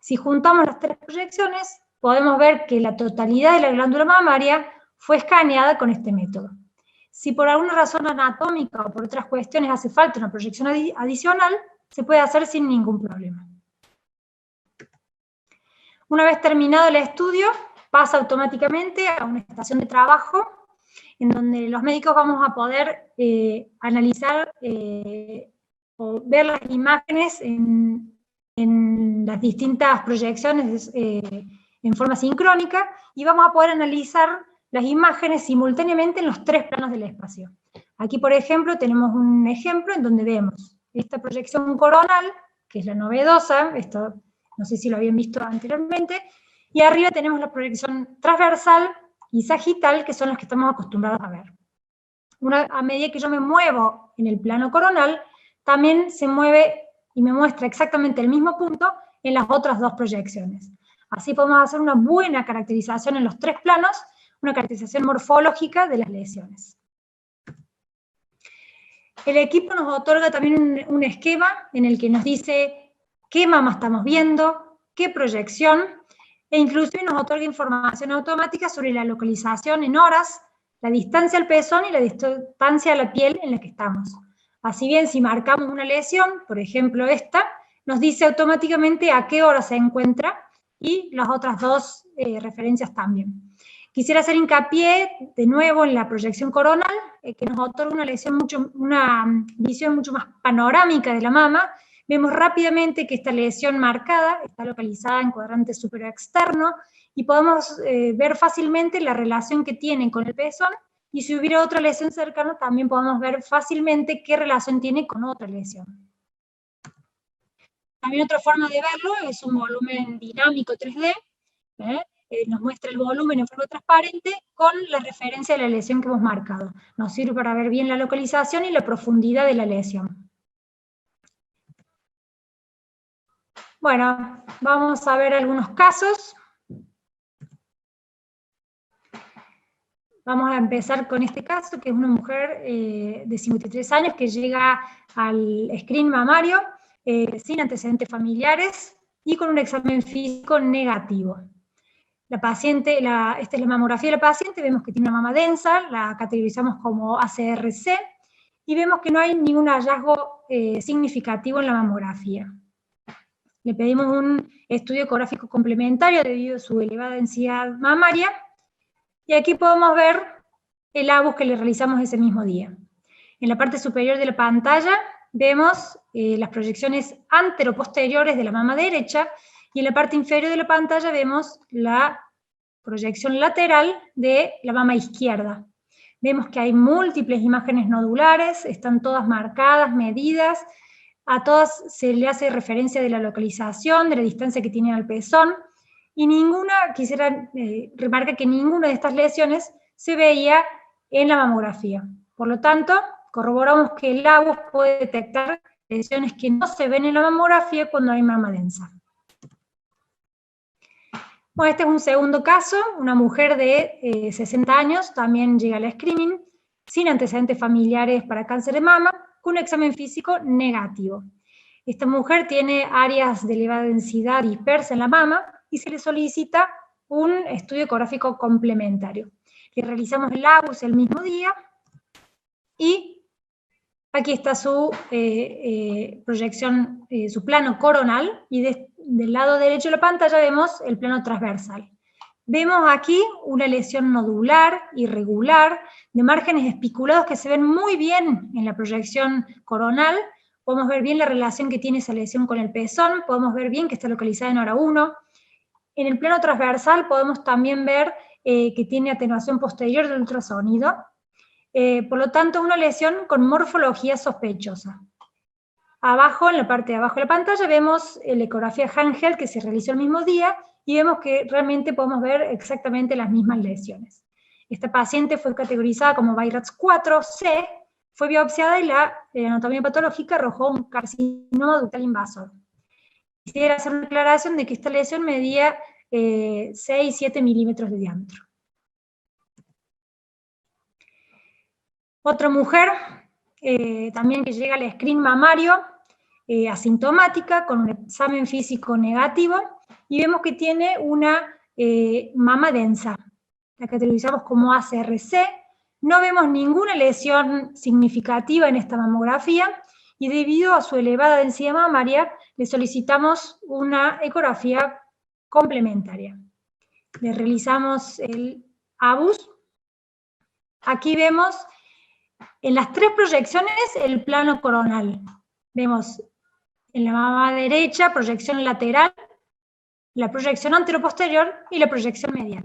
Si juntamos las 3 proyecciones, podemos ver que la totalidad de la glándula mamaria fue escaneada con este método. Si por alguna razón anatómica o por otras cuestiones hace falta una proyección adicional, se puede hacer sin ningún problema. Una vez terminado el estudio, pasa automáticamente a una estación de trabajo en donde los médicos vamos a poder analizar o ver las imágenes en las distintas proyecciones en forma sincrónica, y vamos a poder analizar las imágenes simultáneamente en los 3 planos del espacio. Aquí, por ejemplo, tenemos un ejemplo en donde vemos esta proyección coronal, que es la novedosa, esto no sé si lo habían visto anteriormente, y arriba tenemos la proyección transversal y sagital, que son las que estamos acostumbrados a ver. A medida que yo me muevo en el plano coronal, también se mueve y me muestra exactamente el mismo punto en las otras 2 proyecciones. Así podemos hacer una buena caracterización en los 3 planos, una caracterización morfológica de las lesiones. El equipo nos otorga también un esquema en el que nos dice qué mama estamos viendo, qué proyección, e inclusive nos otorga información automática sobre la localización en horas, la distancia al pezón y la distancia a la piel en la que estamos. Así bien, si marcamos una lesión, por ejemplo esta, nos dice automáticamente a qué hora se encuentra, y las otras 2 referencias también. Quisiera hacer hincapié de nuevo en la proyección coronal, que nos otorga una visión mucho más panorámica de la mama. Vemos rápidamente que esta lesión marcada está localizada en cuadrante superior externo, y podemos ver fácilmente la relación que tienen con el pezón, y si hubiera otra lesión cercana también podemos ver fácilmente qué relación tiene con otra lesión. También otra forma de verlo es un volumen dinámico 3D, nos muestra el volumen en forma transparente con la referencia de la lesión que hemos marcado. Nos sirve para ver bien la localización y la profundidad de la lesión. Bueno, vamos a ver algunos casos. Vamos a empezar con este caso, que es una mujer de 53 años que llega al screen mamario sin antecedentes familiares y con un examen físico negativo. La paciente, esta es la mamografía de la paciente, vemos que tiene una mama densa, la categorizamos como ACRC, y vemos que no hay ningún hallazgo significativo en la mamografía. Le pedimos un estudio ecográfico complementario debido a su elevada densidad mamaria, y aquí podemos ver el ABUS que le realizamos ese mismo día. En la parte superior de la pantalla vemos las proyecciones anteroposteriores de la mama derecha, y en la parte inferior de la pantalla vemos la proyección lateral de la mama izquierda. Vemos que hay múltiples imágenes nodulares, están todas marcadas, medidas, a todas se le hace referencia de la localización, de la distancia que tienen al pezón, y quisiera remarcar que ninguna de estas lesiones se veía en la mamografía. Por lo tanto, corroboramos que el ABUS puede detectar lesiones que no se ven en la mamografía cuando hay mama densa. Bueno, este es un segundo caso, una mujer de 60 años, también llega al screening, sin antecedentes familiares para cáncer de mama, con un examen físico negativo. Esta mujer tiene áreas de elevada densidad dispersa en la mama y se le solicita un estudio ecográfico complementario. Le realizamos el ABUS el mismo día y aquí está su proyección, su plano coronal, y del lado derecho de la pantalla vemos el plano transversal. Vemos aquí una lesión nodular, irregular, de márgenes espiculados que se ven muy bien en la proyección coronal. Podemos ver bien la relación que tiene esa lesión con el pezón, podemos ver bien que está localizada en hora 1. En el plano transversal podemos también ver que tiene atenuación posterior del ultrasonido. Por lo tanto, una lesión con morfología sospechosa. Abajo, en la parte de abajo de la pantalla, vemos la ecografía Hangel que se realizó el mismo día, y vemos que realmente podemos ver exactamente las mismas lesiones. Esta paciente fue categorizada como Weirachs 4C, fue biopsiada y la anatomía patológica arrojó un carcinoma ductal invasor. Quisiera hacer una aclaración de que esta lesión medía 6-7 milímetros de diámetro. Otra mujer, también que llega al screen mamario, asintomática, con un examen físico negativo, y vemos que tiene una mama densa. La categorizamos como ACRC, no vemos ninguna lesión significativa en esta mamografía, y debido a su elevada densidad mamaria, le solicitamos una ecografía complementaria. Le realizamos el ABUS. Aquí vemos en las tres proyecciones el plano coronal. Vemos en la mama derecha proyección lateral, la proyección anteroposterior y la proyección medial.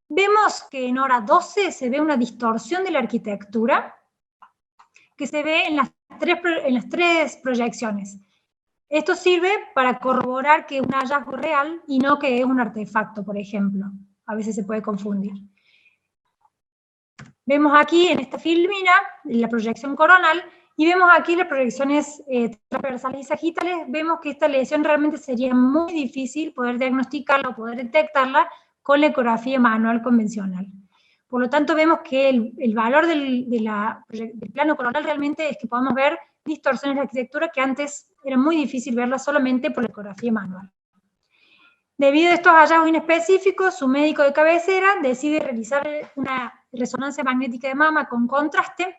Vemos que en hora 12 se ve una distorsión de la arquitectura que se ve en las tres proyecciones. Esto sirve para corroborar que es un hallazgo real y no que es un artefacto, por ejemplo. A veces se puede confundir. Vemos aquí en esta filmina la proyección coronal, y vemos aquí las proyecciones transversales y sagitales. Vemos que esta lesión realmente sería muy difícil poder diagnosticarla o poder detectarla con la ecografía manual convencional. Por lo tanto, vemos que el valor del plano coronal realmente es que podemos ver distorsiones de la arquitectura que antes era muy difícil verlas solamente por la ecografía manual. Debido a estos hallazgos inespecíficos, su médico de cabecera decide realizar una resonancia magnética de mama con contraste.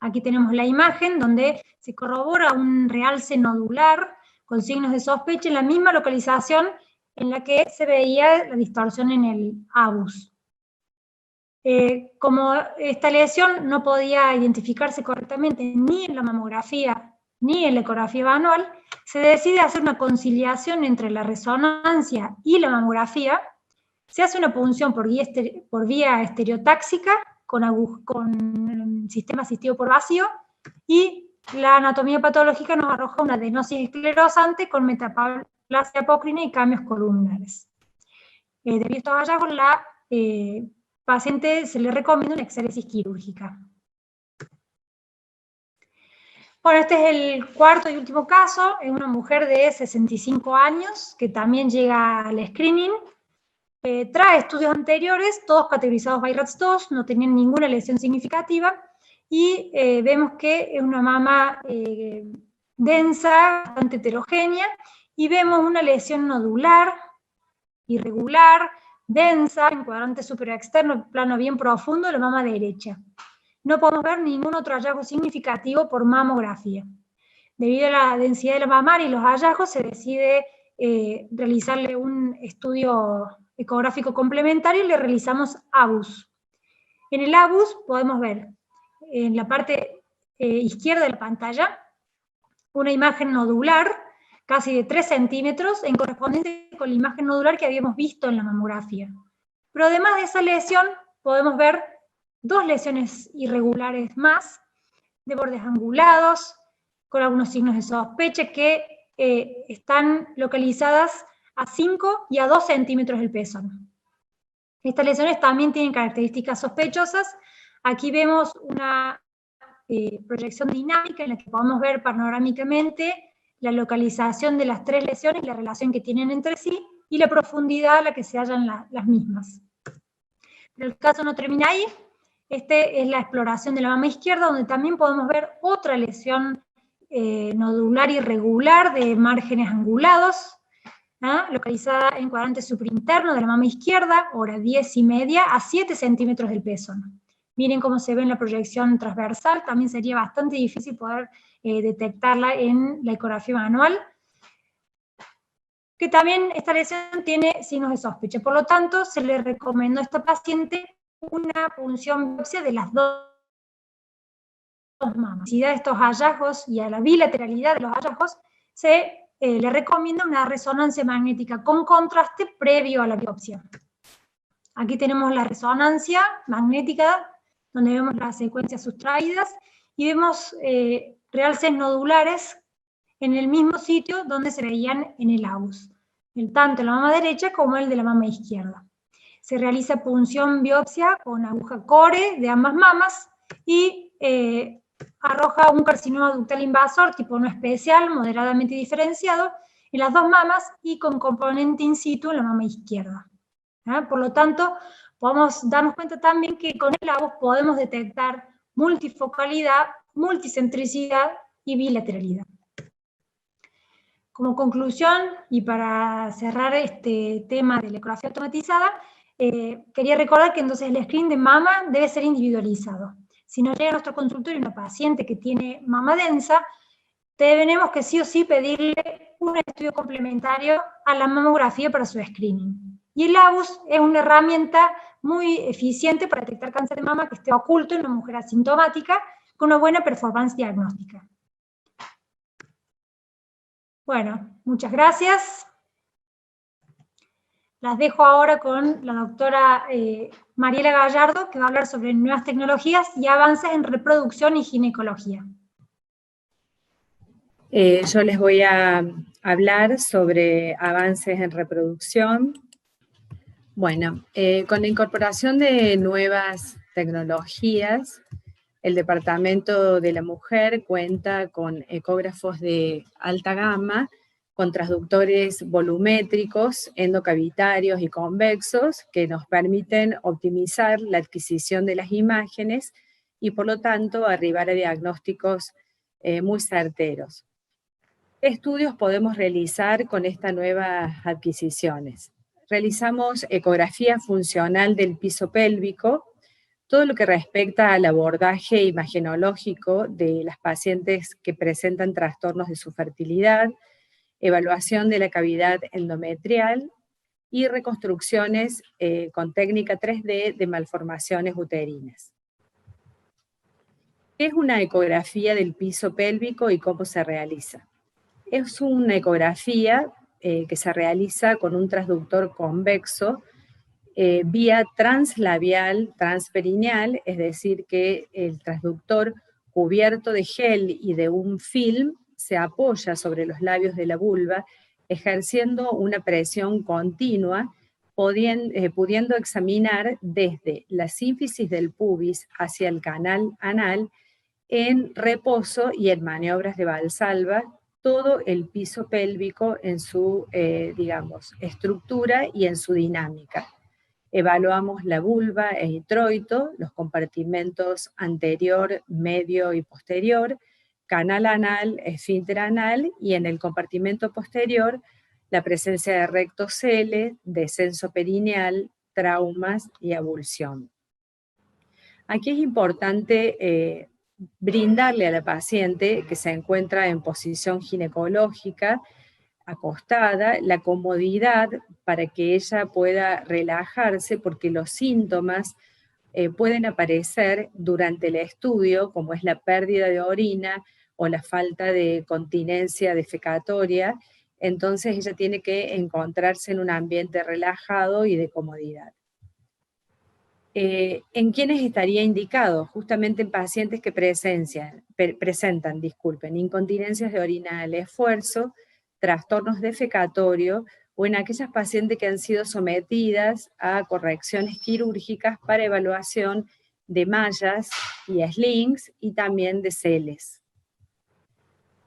Aquí tenemos la imagen donde se corrobora un realce nodular con signos de sospecha en la misma localización en la que se veía la distorsión en el ABUS. Como esta lesión no podía identificarse correctamente ni en la mamografía ni en la ecografía manual, se decide hacer una conciliación entre la resonancia y la mamografía. Se hace una punción por vía estereotáxica con sistema asistido por vacío, y la anatomía patológica nos arroja una adenosis esclerosante con metaplasia apócrina y cambios columnares. Debido a estos hallazgos, la paciente se le recomienda una exéresis quirúrgica. Bueno, este es el cuarto y último caso. Es una mujer de 65 años que también llega al screening. Trae estudios anteriores, todos categorizados Weirachs 2, no tenían ninguna lesión significativa, y vemos que es una mama densa, bastante heterogénea, y vemos una lesión nodular, irregular, densa, en cuadrante superior externo, plano bien profundo de la mama derecha. No podemos ver ningún otro hallazgo significativo por mamografía. Debido a la densidad de la mamaria y los hallazgos, se decide realizarle un estudio ecográfico complementario y le realizamos ABUS. En el ABUS podemos ver en la parte izquierda de la pantalla una imagen nodular, casi de 3 centímetros, en correspondencia con la imagen nodular que habíamos visto en la mamografía. Pero además de esa lesión, podemos ver 2 lesiones irregulares más, de bordes angulados, con algunos signos de sospecha que están localizadas a 5 y a 2 centímetros del pezón. Estas lesiones también tienen características sospechosas. Aquí vemos una proyección dinámica en la que podemos ver panorámicamente la localización de las 3 lesiones y la relación que tienen entre sí, y la profundidad a la que se hallan las mismas. Pero el caso no termina ahí. Este es la exploración de la mama izquierda, donde también podemos ver otra lesión nodular irregular de márgenes angulados, localizada en cuadrante superinterno de la mama izquierda, hora 10:30, a 7 centímetros del pezón. Miren cómo se ve en la proyección transversal, también sería bastante difícil poder detectarla en la ecografía manual. Que también esta lesión tiene signos de sospecha, por lo tanto se le recomendó a esta paciente una punción biopsia de las dos mamas. Si da estos hallazgos y a la bilateralidad de los hallazgos, se le recomienda una resonancia magnética con contraste previo a la biopsia. Aquí tenemos la resonancia magnética, donde vemos las secuencias sustraídas, y vemos realces nodulares en el mismo sitio donde se veían en el AUS, tanto en la mama derecha como el de la mama izquierda. Se realiza punción biopsia con aguja core de ambas mamas y arroja un carcinoma ductal invasor tipo no especial, moderadamente diferenciado, en las dos mamas y con componente in situ en la mama izquierda. Por lo tanto, podemos darnos cuenta también que con el AUS podemos detectar multifocalidad, multicentricidad y bilateralidad. Como conclusión, y para cerrar este tema de la ecografía automatizada, quería recordar que entonces el screening de mama debe ser individualizado. Si nos llega a nuestro consultorio una paciente que tiene mama densa, tenemos que sí o sí pedirle un estudio complementario a la mamografía para su screening. Y el AUS es una herramienta muy eficiente para detectar cáncer de mama que esté oculto en una mujer asintomática con una buena performance diagnóstica. Bueno, muchas gracias. Las dejo ahora con la doctora Mariela Gallardo, que va a hablar sobre nuevas tecnologías y avances en reproducción y ginecología. Yo les voy a hablar sobre avances en reproducción. Bueno, con la incorporación de nuevas tecnologías, el Departamento de la Mujer cuenta con ecógrafos de alta gama, con transductores volumétricos, endocavitarios y convexos, que nos permiten optimizar la adquisición de las imágenes y, por lo tanto, arribar a diagnósticos muy certeros. ¿Qué estudios podemos realizar con estas nuevas adquisiciones? Realizamos ecografía funcional del piso pélvico, todo lo que respecta al abordaje imagenológico de las pacientes que presentan trastornos de su fertilidad, evaluación de la cavidad endometrial y reconstrucciones con técnica 3D de malformaciones uterinas. ¿Qué es una ecografía del piso pélvico y cómo se realiza? Es una ecografía que se realiza con un transductor convexo vía translabial, transperineal, es decir, que el transductor cubierto de gel y de un film se apoya sobre los labios de la vulva, ejerciendo una presión continua, pudiendo examinar desde la sínfisis del pubis hacia el canal anal en reposo y en maniobras de Valsalva, todo el piso pélvico en su, digamos, estructura y en su dinámica. Evaluamos la vulva e introito, los compartimentos anterior, medio y posterior, canal anal, esfínter anal, y en el compartimento posterior la presencia de rectocele, descenso perineal, traumas y avulsión. Aquí es importante brindarle a la paciente que se encuentra en posición ginecológica, acostada, la comodidad para que ella pueda relajarse, porque los síntomas pueden aparecer durante el estudio, como es la pérdida de orina o la falta de continencia defecatoria, entonces ella tiene que encontrarse en un ambiente relajado y de comodidad. ¿En quiénes estaría indicado? Justamente en pacientes que presentan incontinencias de orina al esfuerzo, trastornos defecatorios, o en aquellas pacientes que han sido sometidas a correcciones quirúrgicas para evaluación de mallas y slings y también de celes.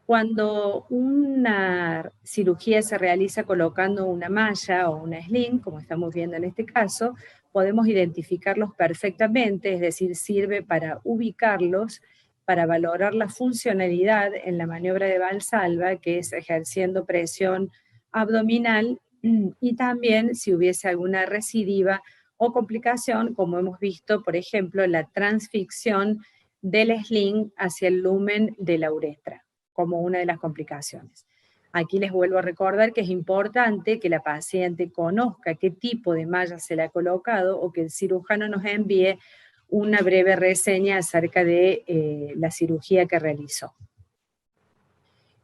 Cuando una cirugía se realiza colocando una malla o una sling, como estamos viendo en este caso, podemos identificarlos perfectamente, es decir, sirve para ubicarlos, para valorar la funcionalidad en la maniobra de Valsalva, que es ejerciendo presión abdominal, y también si hubiese alguna recidiva o complicación, como hemos visto, por ejemplo, la transficción del sling hacia el lumen de la uretra, como una de las complicaciones. Aquí les vuelvo a recordar que es importante que la paciente conozca qué tipo de malla se le ha colocado o que el cirujano nos envíe una breve reseña acerca de la cirugía que realizó.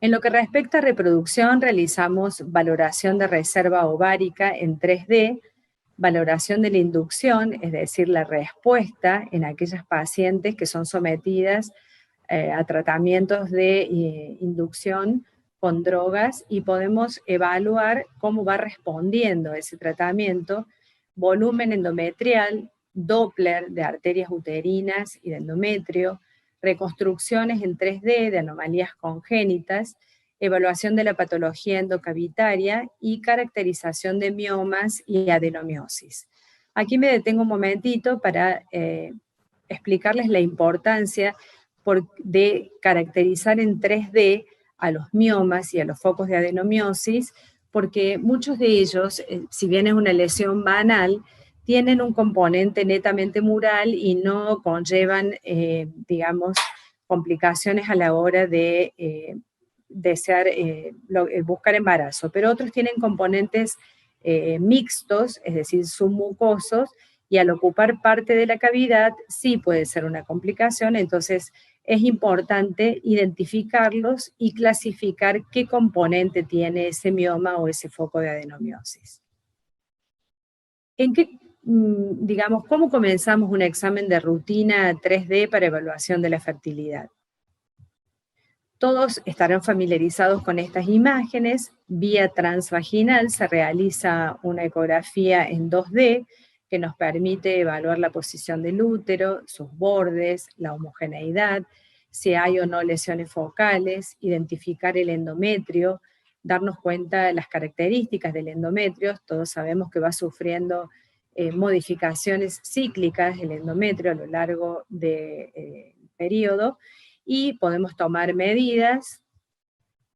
En lo que respecta a reproducción, realizamos valoración de reserva ovárica en 3D, valoración de la inducción, es decir, la respuesta en aquellas pacientes que son sometidas a tratamientos de inducción con drogas, y podemos evaluar cómo va respondiendo ese tratamiento, volumen endometrial, Doppler de arterias uterinas y de endometrio, reconstrucciones en 3D de anomalías congénitas, evaluación de la patología endocavitaria y caracterización de miomas y adenomiosis. Aquí me detengo un momentito para explicarles la importancia de caracterizar en 3D a los miomas y a los focos de adenomiosis, porque muchos de ellos, si bien es una lesión banal, tienen un componente netamente mural y no conllevan, digamos, complicaciones a la hora de buscar embarazo. Pero otros tienen componentes mixtos, es decir, submucosos, y al ocupar parte de la cavidad sí puede ser una complicación. Entonces es importante identificarlos y clasificar qué componente tiene ese mioma o ese foco de adenomiosis. Digamos, ¿cómo comenzamos un examen de rutina 3D para evaluación de la fertilidad? Todos estarán familiarizados con estas imágenes. Vía transvaginal se realiza una ecografía en 2D que nos permite evaluar la posición del útero, sus bordes, la homogeneidad, si hay o no lesiones focales, identificar el endometrio, darnos cuenta de las características del endometrio. Todos sabemos que va sufriendo modificaciones cíclicas el endometrio a lo largo del periodo, y podemos tomar medidas.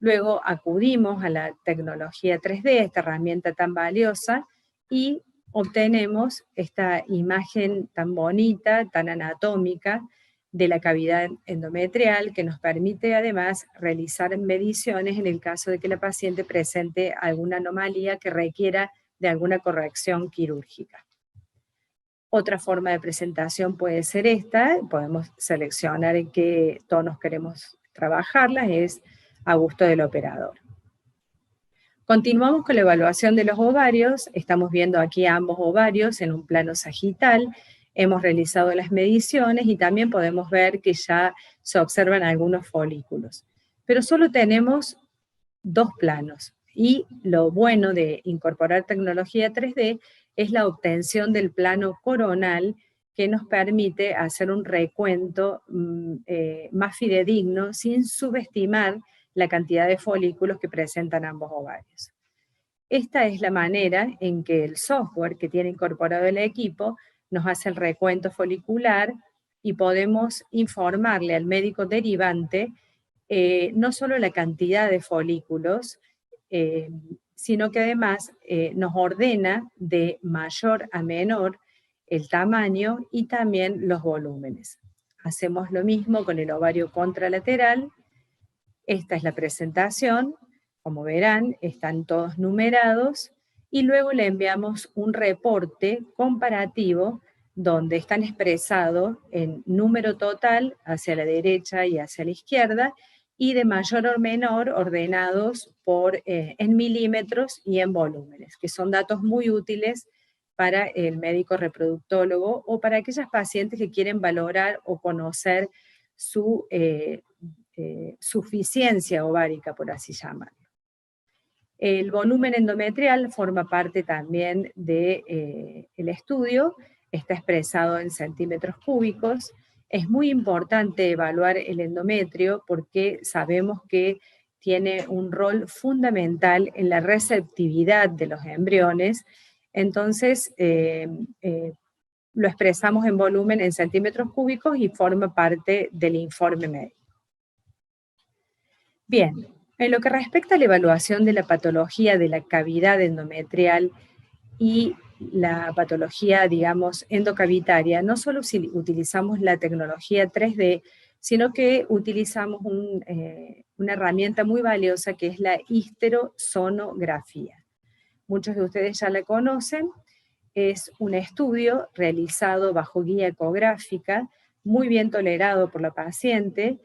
Luego acudimos a la tecnología 3D, esta herramienta tan valiosa, y obtenemos esta imagen tan bonita, tan anatómica, de la cavidad endometrial, que nos permite además realizar mediciones en el caso de que la paciente presente alguna anomalía que requiera de alguna corrección quirúrgica. Otra forma de presentación puede ser esta, podemos seleccionar en qué tonos queremos trabajarlas, es a gusto del operador. Continuamos con la evaluación de los ovarios. Estamos viendo aquí ambos ovarios en un plano sagital. Hemos realizado las mediciones y también podemos ver que ya se observan algunos folículos. Pero solo tenemos dos planos, y lo bueno de incorporar tecnología 3D es la obtención del plano coronal, que nos permite hacer un recuento más fidedigno sin subestimar la cantidad de folículos que presentan ambos ovarios. Esta es la manera en que el software que tiene incorporado el equipo nos hace el recuento folicular, y podemos informarle al médico derivante no solo la cantidad de folículos, sino que además nos ordena de mayor a menor el tamaño y también los volúmenes. Hacemos lo mismo con el ovario contralateral. Esta es la presentación. Como verán, están todos numerados, y luego le enviamos un reporte comparativo donde están expresados en número total hacia la derecha y hacia la izquierda, y de mayor o menor ordenados en milímetros y en volúmenes, que son datos muy útiles para el médico reproductólogo o para aquellas pacientes que quieren valorar o conocer su suficiencia ovárica, por así llamarlo. El volumen endometrial forma parte también del estudio, está expresado en centímetros cúbicos. Es muy importante evaluar el endometrio porque sabemos que tiene un rol fundamental en la receptividad de los embriones. Entonces, lo expresamos en volumen en centímetros cúbicos y forma parte del informe médico. Bien, en lo que respecta a la evaluación de la patología de la cavidad endometrial y la patología, digamos, endocavitaria, no solo utilizamos la tecnología 3D, sino que utilizamos una herramienta muy valiosa que es la histerosonografía. Muchos de ustedes ya la conocen. Es un estudio realizado bajo guía ecográfica, muy bien tolerado por la paciente,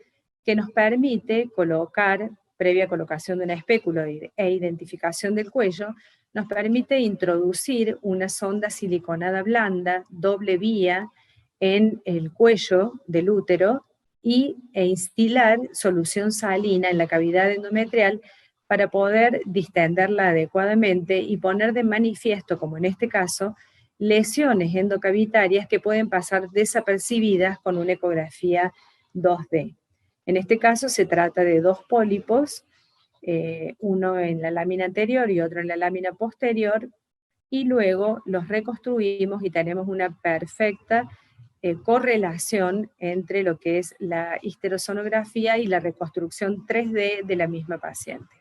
que nos permite colocar, previa colocación de una espécula e identificación del cuello, nos permite introducir una sonda siliconada blanda, doble vía, en el cuello del útero e instilar solución salina en la cavidad endometrial para poder distenderla adecuadamente y poner de manifiesto, como en este caso, lesiones endocavitarias que pueden pasar desapercibidas con una ecografía 2D. En este caso se trata de dos pólipos, uno en la lámina anterior y otro en la lámina posterior, y luego los reconstruimos y tenemos una perfecta correlación entre lo que es la histerosonografía y la reconstrucción 3D de la misma paciente.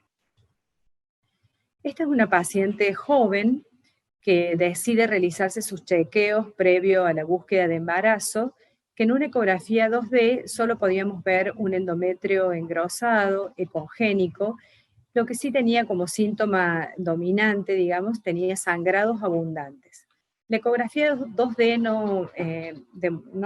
Esta es una paciente joven que decide realizarse sus chequeos previo a la búsqueda de embarazo, que en una ecografía 2D solo podíamos ver un endometrio engrosado, ecogénico, lo que sí tenía como síntoma dominante, digamos, tenía sangrados abundantes. La ecografía 2D no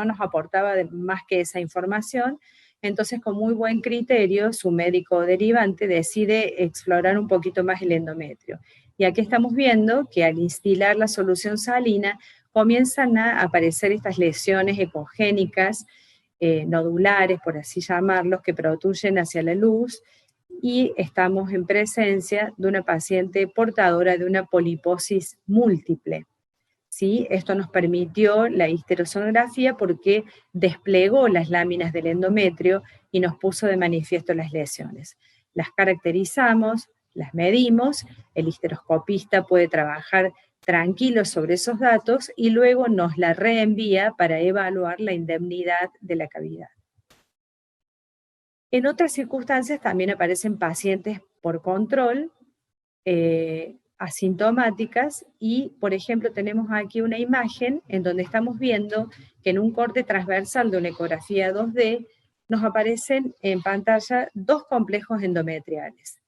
nos aportaba más que esa información, entonces con muy buen criterio su médico derivante decide explorar un poquito más el endometrio. Y aquí estamos viendo que al instilar la solución salina comienzan a aparecer estas lesiones ecogénicas, nodulares, por así llamarlos, que protruyen hacia la luz, y estamos en presencia de una paciente portadora de una poliposis múltiple. ¿Sí? Esto nos permitió la histerosonografía porque desplegó las láminas del endometrio y nos puso de manifiesto las lesiones. Las caracterizamos, las medimos, el histeroscopista puede trabajar tranquilo sobre esos datos y luego nos la reenvía para evaluar la indemnidad de la cavidad. En otras circunstancias también aparecen pacientes por control, asintomáticas, y por ejemplo tenemos aquí una imagen en donde estamos viendo que en un corte transversal de una ecografía 2D nos aparecen en pantalla dos complejos endometriales.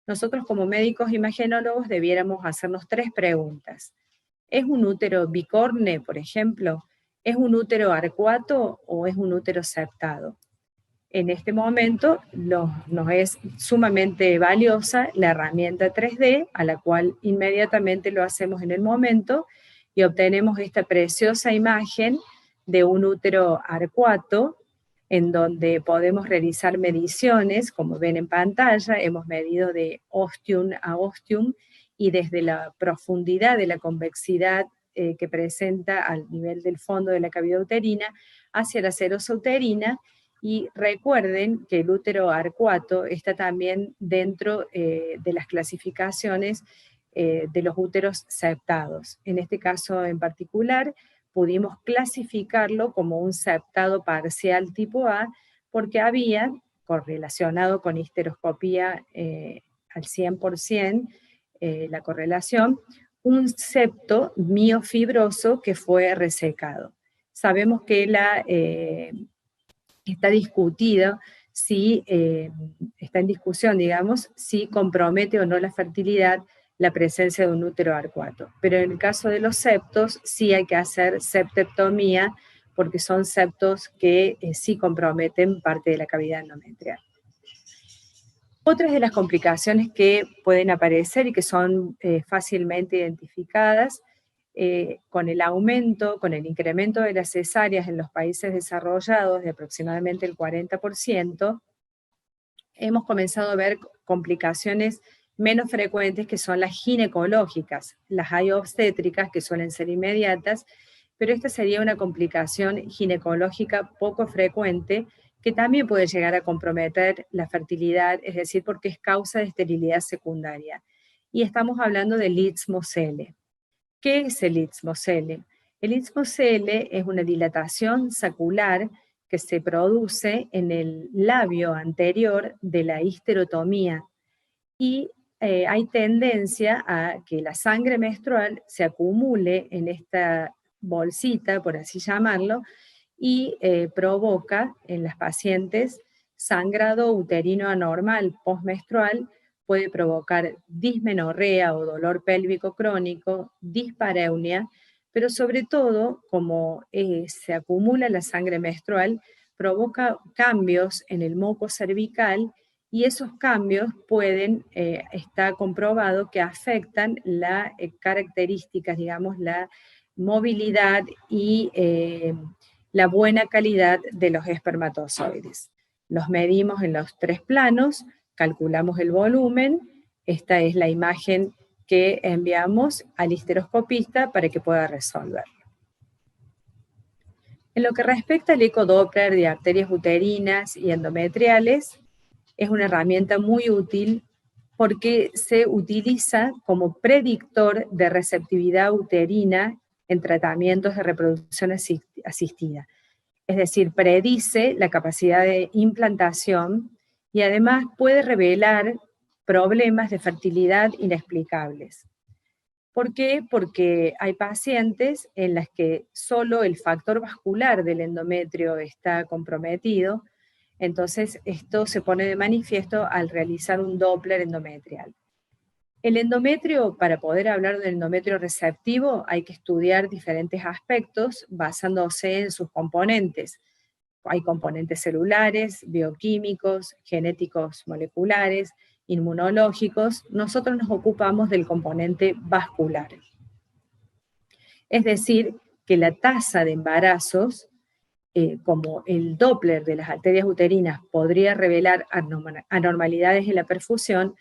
Nosotros como médicos imagenólogos debiéramos hacernos tres preguntas. ¿Es un útero bicorne, por ejemplo? ¿Es un útero arcuato o es un útero septado? En este momento nos es sumamente valiosa la herramienta 3D, a la cual inmediatamente lo hacemos en el momento y obtenemos esta preciosa imagen de un útero arcuato, en donde podemos realizar mediciones, como ven en pantalla, hemos medido de ostium a ostium y desde la profundidad de la convexidad que presenta al nivel del fondo de la cavidad uterina hacia la serosa uterina. Y recuerden que el útero arcuato está también dentro de las clasificaciones de los úteros septados. En este caso en particular, pudimos clasificarlo como un septado parcial tipo A, porque había, correlacionado con histeroscopía al 100%, la correlación, un septo miofibroso que fue resecado. Sabemos que está discutido si, está en discusión, digamos, si compromete o no la fertilidad la presencia de un útero arcuato. Pero en el caso de los septos, sí hay que hacer septectomía, porque son septos que sí comprometen parte de la cavidad endometrial. Otras de las complicaciones que pueden aparecer y que son fácilmente identificadas, con el aumento, con el incremento de las cesáreas en los países desarrollados de aproximadamente el 40%, hemos comenzado a ver complicaciones menos frecuentes que son las ginecológicas. Las hay obstétricas que suelen ser inmediatas, pero esta sería una complicación ginecológica poco frecuente que también puede llegar a comprometer la fertilidad, es decir, porque es causa de esterilidad secundaria. Y estamos hablando del istmo-Cele. ¿Qué es el istmo-Cele? El istmo-Cele es una dilatación sacular que se produce en el labio anterior de la histerotomía y hay tendencia a que la sangre menstrual se acumule en esta bolsita, por así llamarlo, y provoca en las pacientes sangrado uterino anormal postmenstrual, puede provocar dismenorrea o dolor pélvico crónico, dispareunia, pero sobre todo, como se acumula la sangre menstrual, provoca cambios en el moco cervical y esos cambios pueden, está comprobado que afectan las características, digamos, la movilidad y la buena calidad de los espermatozoides. Los medimos en los 3 planos, calculamos el volumen, esta es la imagen que enviamos al histeroscopista para que pueda resolverlo. En lo que respecta al ecodoppler de arterias uterinas y endometriales, es una herramienta muy útil porque se utiliza como predictor de receptividad uterina en tratamientos de reproducción asistida. Es decir, predice la capacidad de implantación y además puede revelar problemas de fertilidad inexplicables. ¿Por qué? Porque hay pacientes en las que solo el factor vascular del endometrio está comprometido, entonces esto se pone de manifiesto al realizar un Doppler endometrial. El endometrio, para poder hablar del endometrio receptivo, hay que estudiar diferentes aspectos basándose en sus componentes. Hay componentes celulares, bioquímicos, genéticos moleculares, inmunológicos. Nosotros nos ocupamos del componente vascular. Es decir, que la tasa de embarazos, como el Doppler de las arterias uterinas podría revelar anormalidades en la perfusión,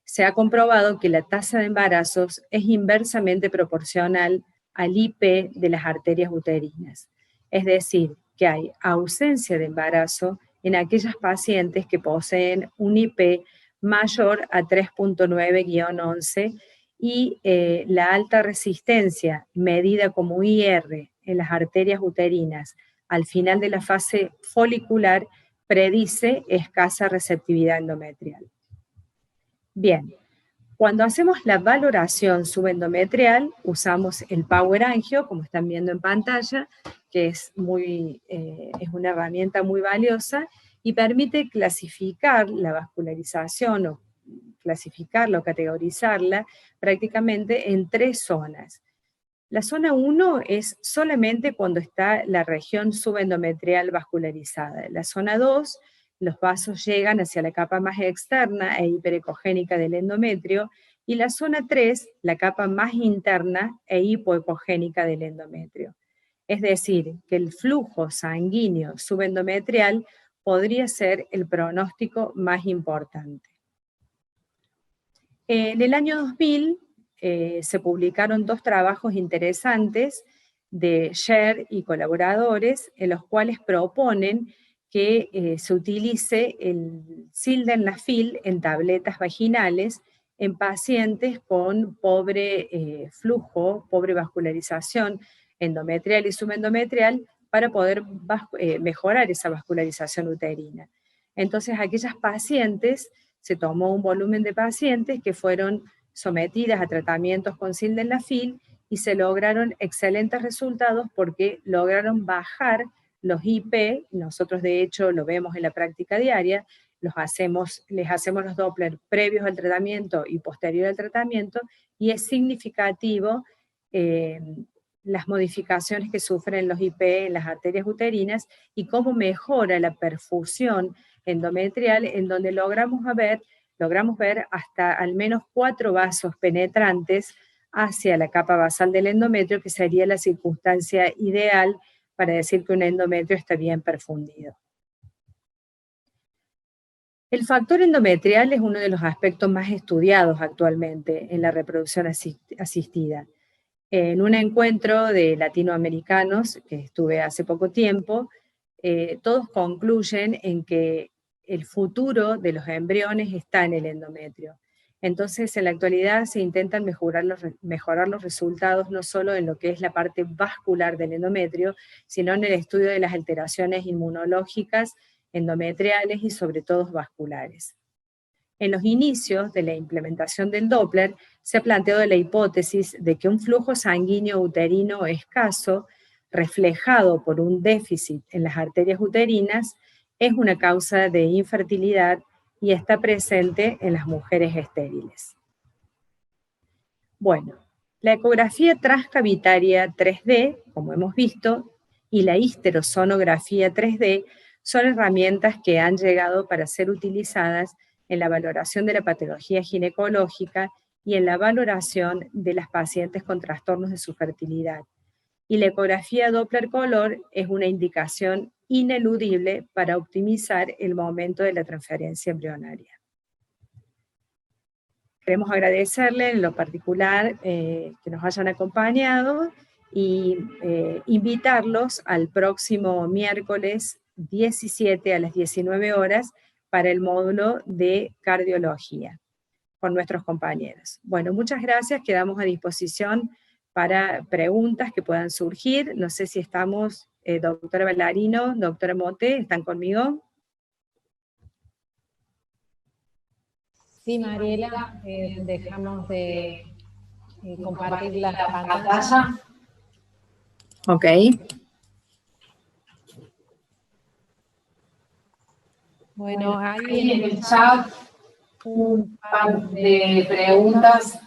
se ha comprobado que la tasa de embarazos es inversamente proporcional al IP de las arterias uterinas. Es decir, que hay ausencia de embarazo en aquellas pacientes que poseen un IP mayor a 3.9-11 y la alta resistencia medida como IR en las arterias uterinas al final de la fase folicular predice escasa receptividad endometrial. Bien, cuando hacemos la valoración subendometrial, usamos el Power Angio, como están viendo en pantalla, que es una herramienta muy valiosa y permite clasificar la vascularización o clasificarla o categorizarla prácticamente en 3 zonas. La zona 1 es solamente cuando está la región subendometrial vascularizada. La zona 2, los vasos llegan hacia la capa más externa e hiperecogénica del endometrio, y la zona 3, la capa más interna e hipoecogénica del endometrio. Es decir, que el flujo sanguíneo subendometrial podría ser el pronóstico más importante. En el año 2000 se publicaron 2 trabajos interesantes de Sher y colaboradores, en los cuales proponen que se utilice el sildenafil en tabletas vaginales en pacientes con pobre flujo, pobre vascularización endometrial y subendometrial para poder mejorar esa vascularización uterina. Entonces, aquellas pacientes, se tomó un volumen de pacientes que fueron sometidas a tratamientos con sildenafil y se lograron excelentes resultados porque lograron bajar los IP, nosotros de hecho lo vemos en la práctica diaria, les hacemos los Doppler previos al tratamiento y posterior al tratamiento, y es significativo las modificaciones que sufren los IP en las arterias uterinas y cómo mejora la perfusión endometrial, en donde logramos ver logramos ver hasta al menos 4 vasos penetrantes hacia la capa basal del endometrio, que sería la circunstancia ideal para decir que un endometrio está bien perfundido. El factor endometrial es uno de los aspectos más estudiados actualmente en la reproducción asistida. En un encuentro de latinoamericanos que estuve hace poco tiempo, todos concluyen en que el futuro de los embriones está en el endometrio. Entonces, en la actualidad se intentan mejorar los resultados no solo en lo que es la parte vascular del endometrio, sino en el estudio de las alteraciones inmunológicas, endometriales y sobre todo vasculares. En los inicios de la implementación del Doppler se ha planteado la hipótesis de que un flujo sanguíneo uterino escaso, reflejado por un déficit en las arterias uterinas, es una causa de infertilidad y está presente en las mujeres estériles. Bueno, la ecografía transcavitaria 3D, como hemos visto, y la histerosonografía 3D son herramientas que han llegado para ser utilizadas en la valoración de la patología ginecológica y en la valoración de las pacientes con trastornos de su fertilidad. Y la ecografía Doppler color es una indicación ineludible para optimizar el momento de la transferencia embrionaria. Queremos agradecerle en lo particular que nos hayan acompañado y invitarlos al próximo miércoles 17 a las 19 horas para el módulo de cardiología con nuestros compañeros. Bueno, muchas gracias, quedamos a disposición para preguntas que puedan surgir. No sé si estamos, doctora Ballarino, doctora Mote, ¿están conmigo? Sí, Mariela, dejamos de compartir la pantalla. Ok. Bueno, ahí en el chat un par de preguntas,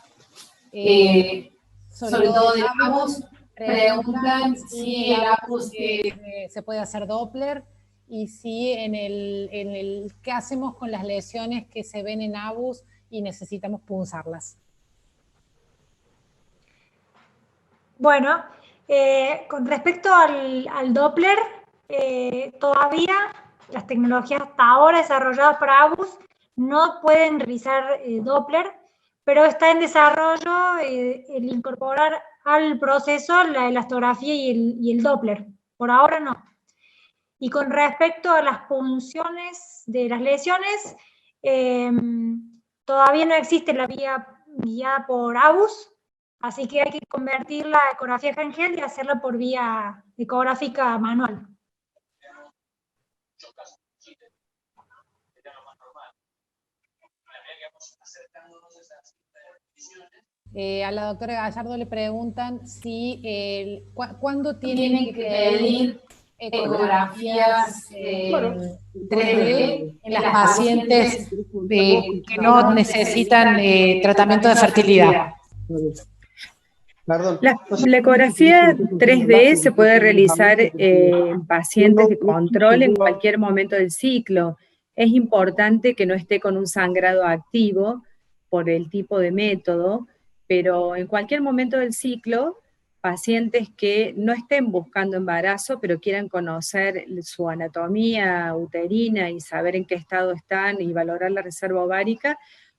sobre todo de ABUS. Preguntan si el ABUS se puede hacer Doppler y si qué hacemos con las lesiones que se ven en ABUS y necesitamos punzarlas. Bueno, con respecto al Doppler, todavía las tecnologías hasta ahora desarrolladas para ABUS no pueden realizar Doppler, pero está en desarrollo el incorporar al proceso la elastografía y el Doppler. Por ahora no. Y con respecto a las punciones de las lesiones, todavía no existe la vía guiada por ABUS, así que hay que convertir la ecografía Hangel y hacerla por vía ecográfica manual. A la doctora Gallardo le preguntan si ¿cuándo tienen que pedir ecografías 3D en las pacientes que no necesitan tratamiento de fertilidad. La ecografía 3D se puede realizar en pacientes de control en cualquier momento del ciclo. Es importante que no esté con un sangrado activo por el tipo de método, pero en cualquier momento del ciclo, pacientes que no estén buscando embarazo, pero quieran conocer su anatomía uterina y saber en qué estado están y valorar la reserva ovárica,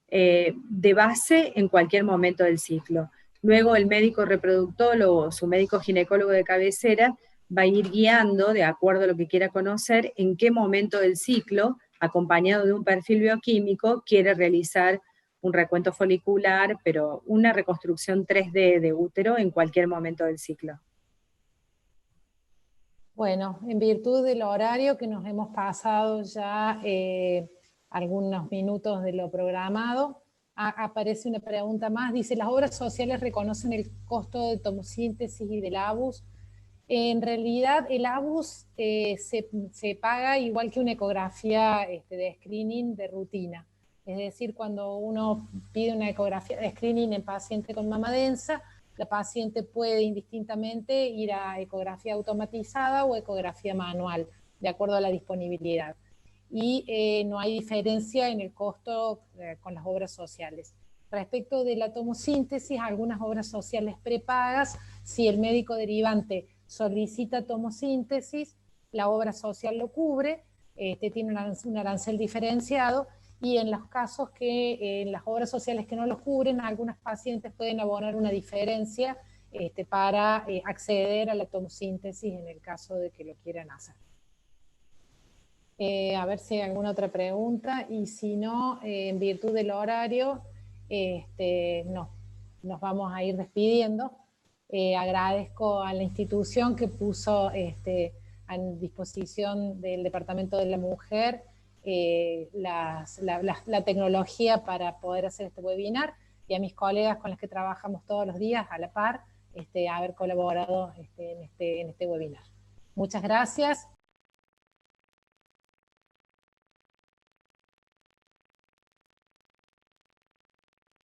de base en cualquier momento del ciclo. Luego el médico reproductólogo, su médico ginecólogo de cabecera, va a ir guiando, de acuerdo a lo que quiera conocer, en qué momento del ciclo, acompañado de un perfil bioquímico, quiere realizar un recuento folicular, pero una reconstrucción 3D de útero en cualquier momento del ciclo. Bueno, en virtud del horario que nos hemos pasado ya algunos minutos de lo programado, aparece una pregunta más. Dice, ¿las obras sociales reconocen el costo de tomosíntesis y del ABUS? En realidad el ABUS se paga igual que una ecografía de screening de rutina. Es decir, cuando uno pide una ecografía de screening en paciente con mama densa, la paciente puede indistintamente ir a ecografía automatizada o ecografía manual, de acuerdo a la disponibilidad. y no hay diferencia en el costo con las obras sociales. Respecto de la tomosíntesis, algunas obras sociales prepagas, si el médico derivante solicita tomosíntesis, la obra social lo cubre, tiene un arancel diferenciado, y en los casos que en las obras sociales que no lo cubren, algunos pacientes pueden abonar una diferencia para acceder a la tomosíntesis en el caso de que lo quieran hacer. A ver si hay alguna otra pregunta, y si no, en virtud del horario, nos vamos a ir despidiendo. Agradezco a la institución que puso a disposición del Departamento de la Mujer la tecnología para poder hacer este webinar, y a mis colegas con las que trabajamos todos los días a la par, haber colaborado en este webinar. Muchas gracias.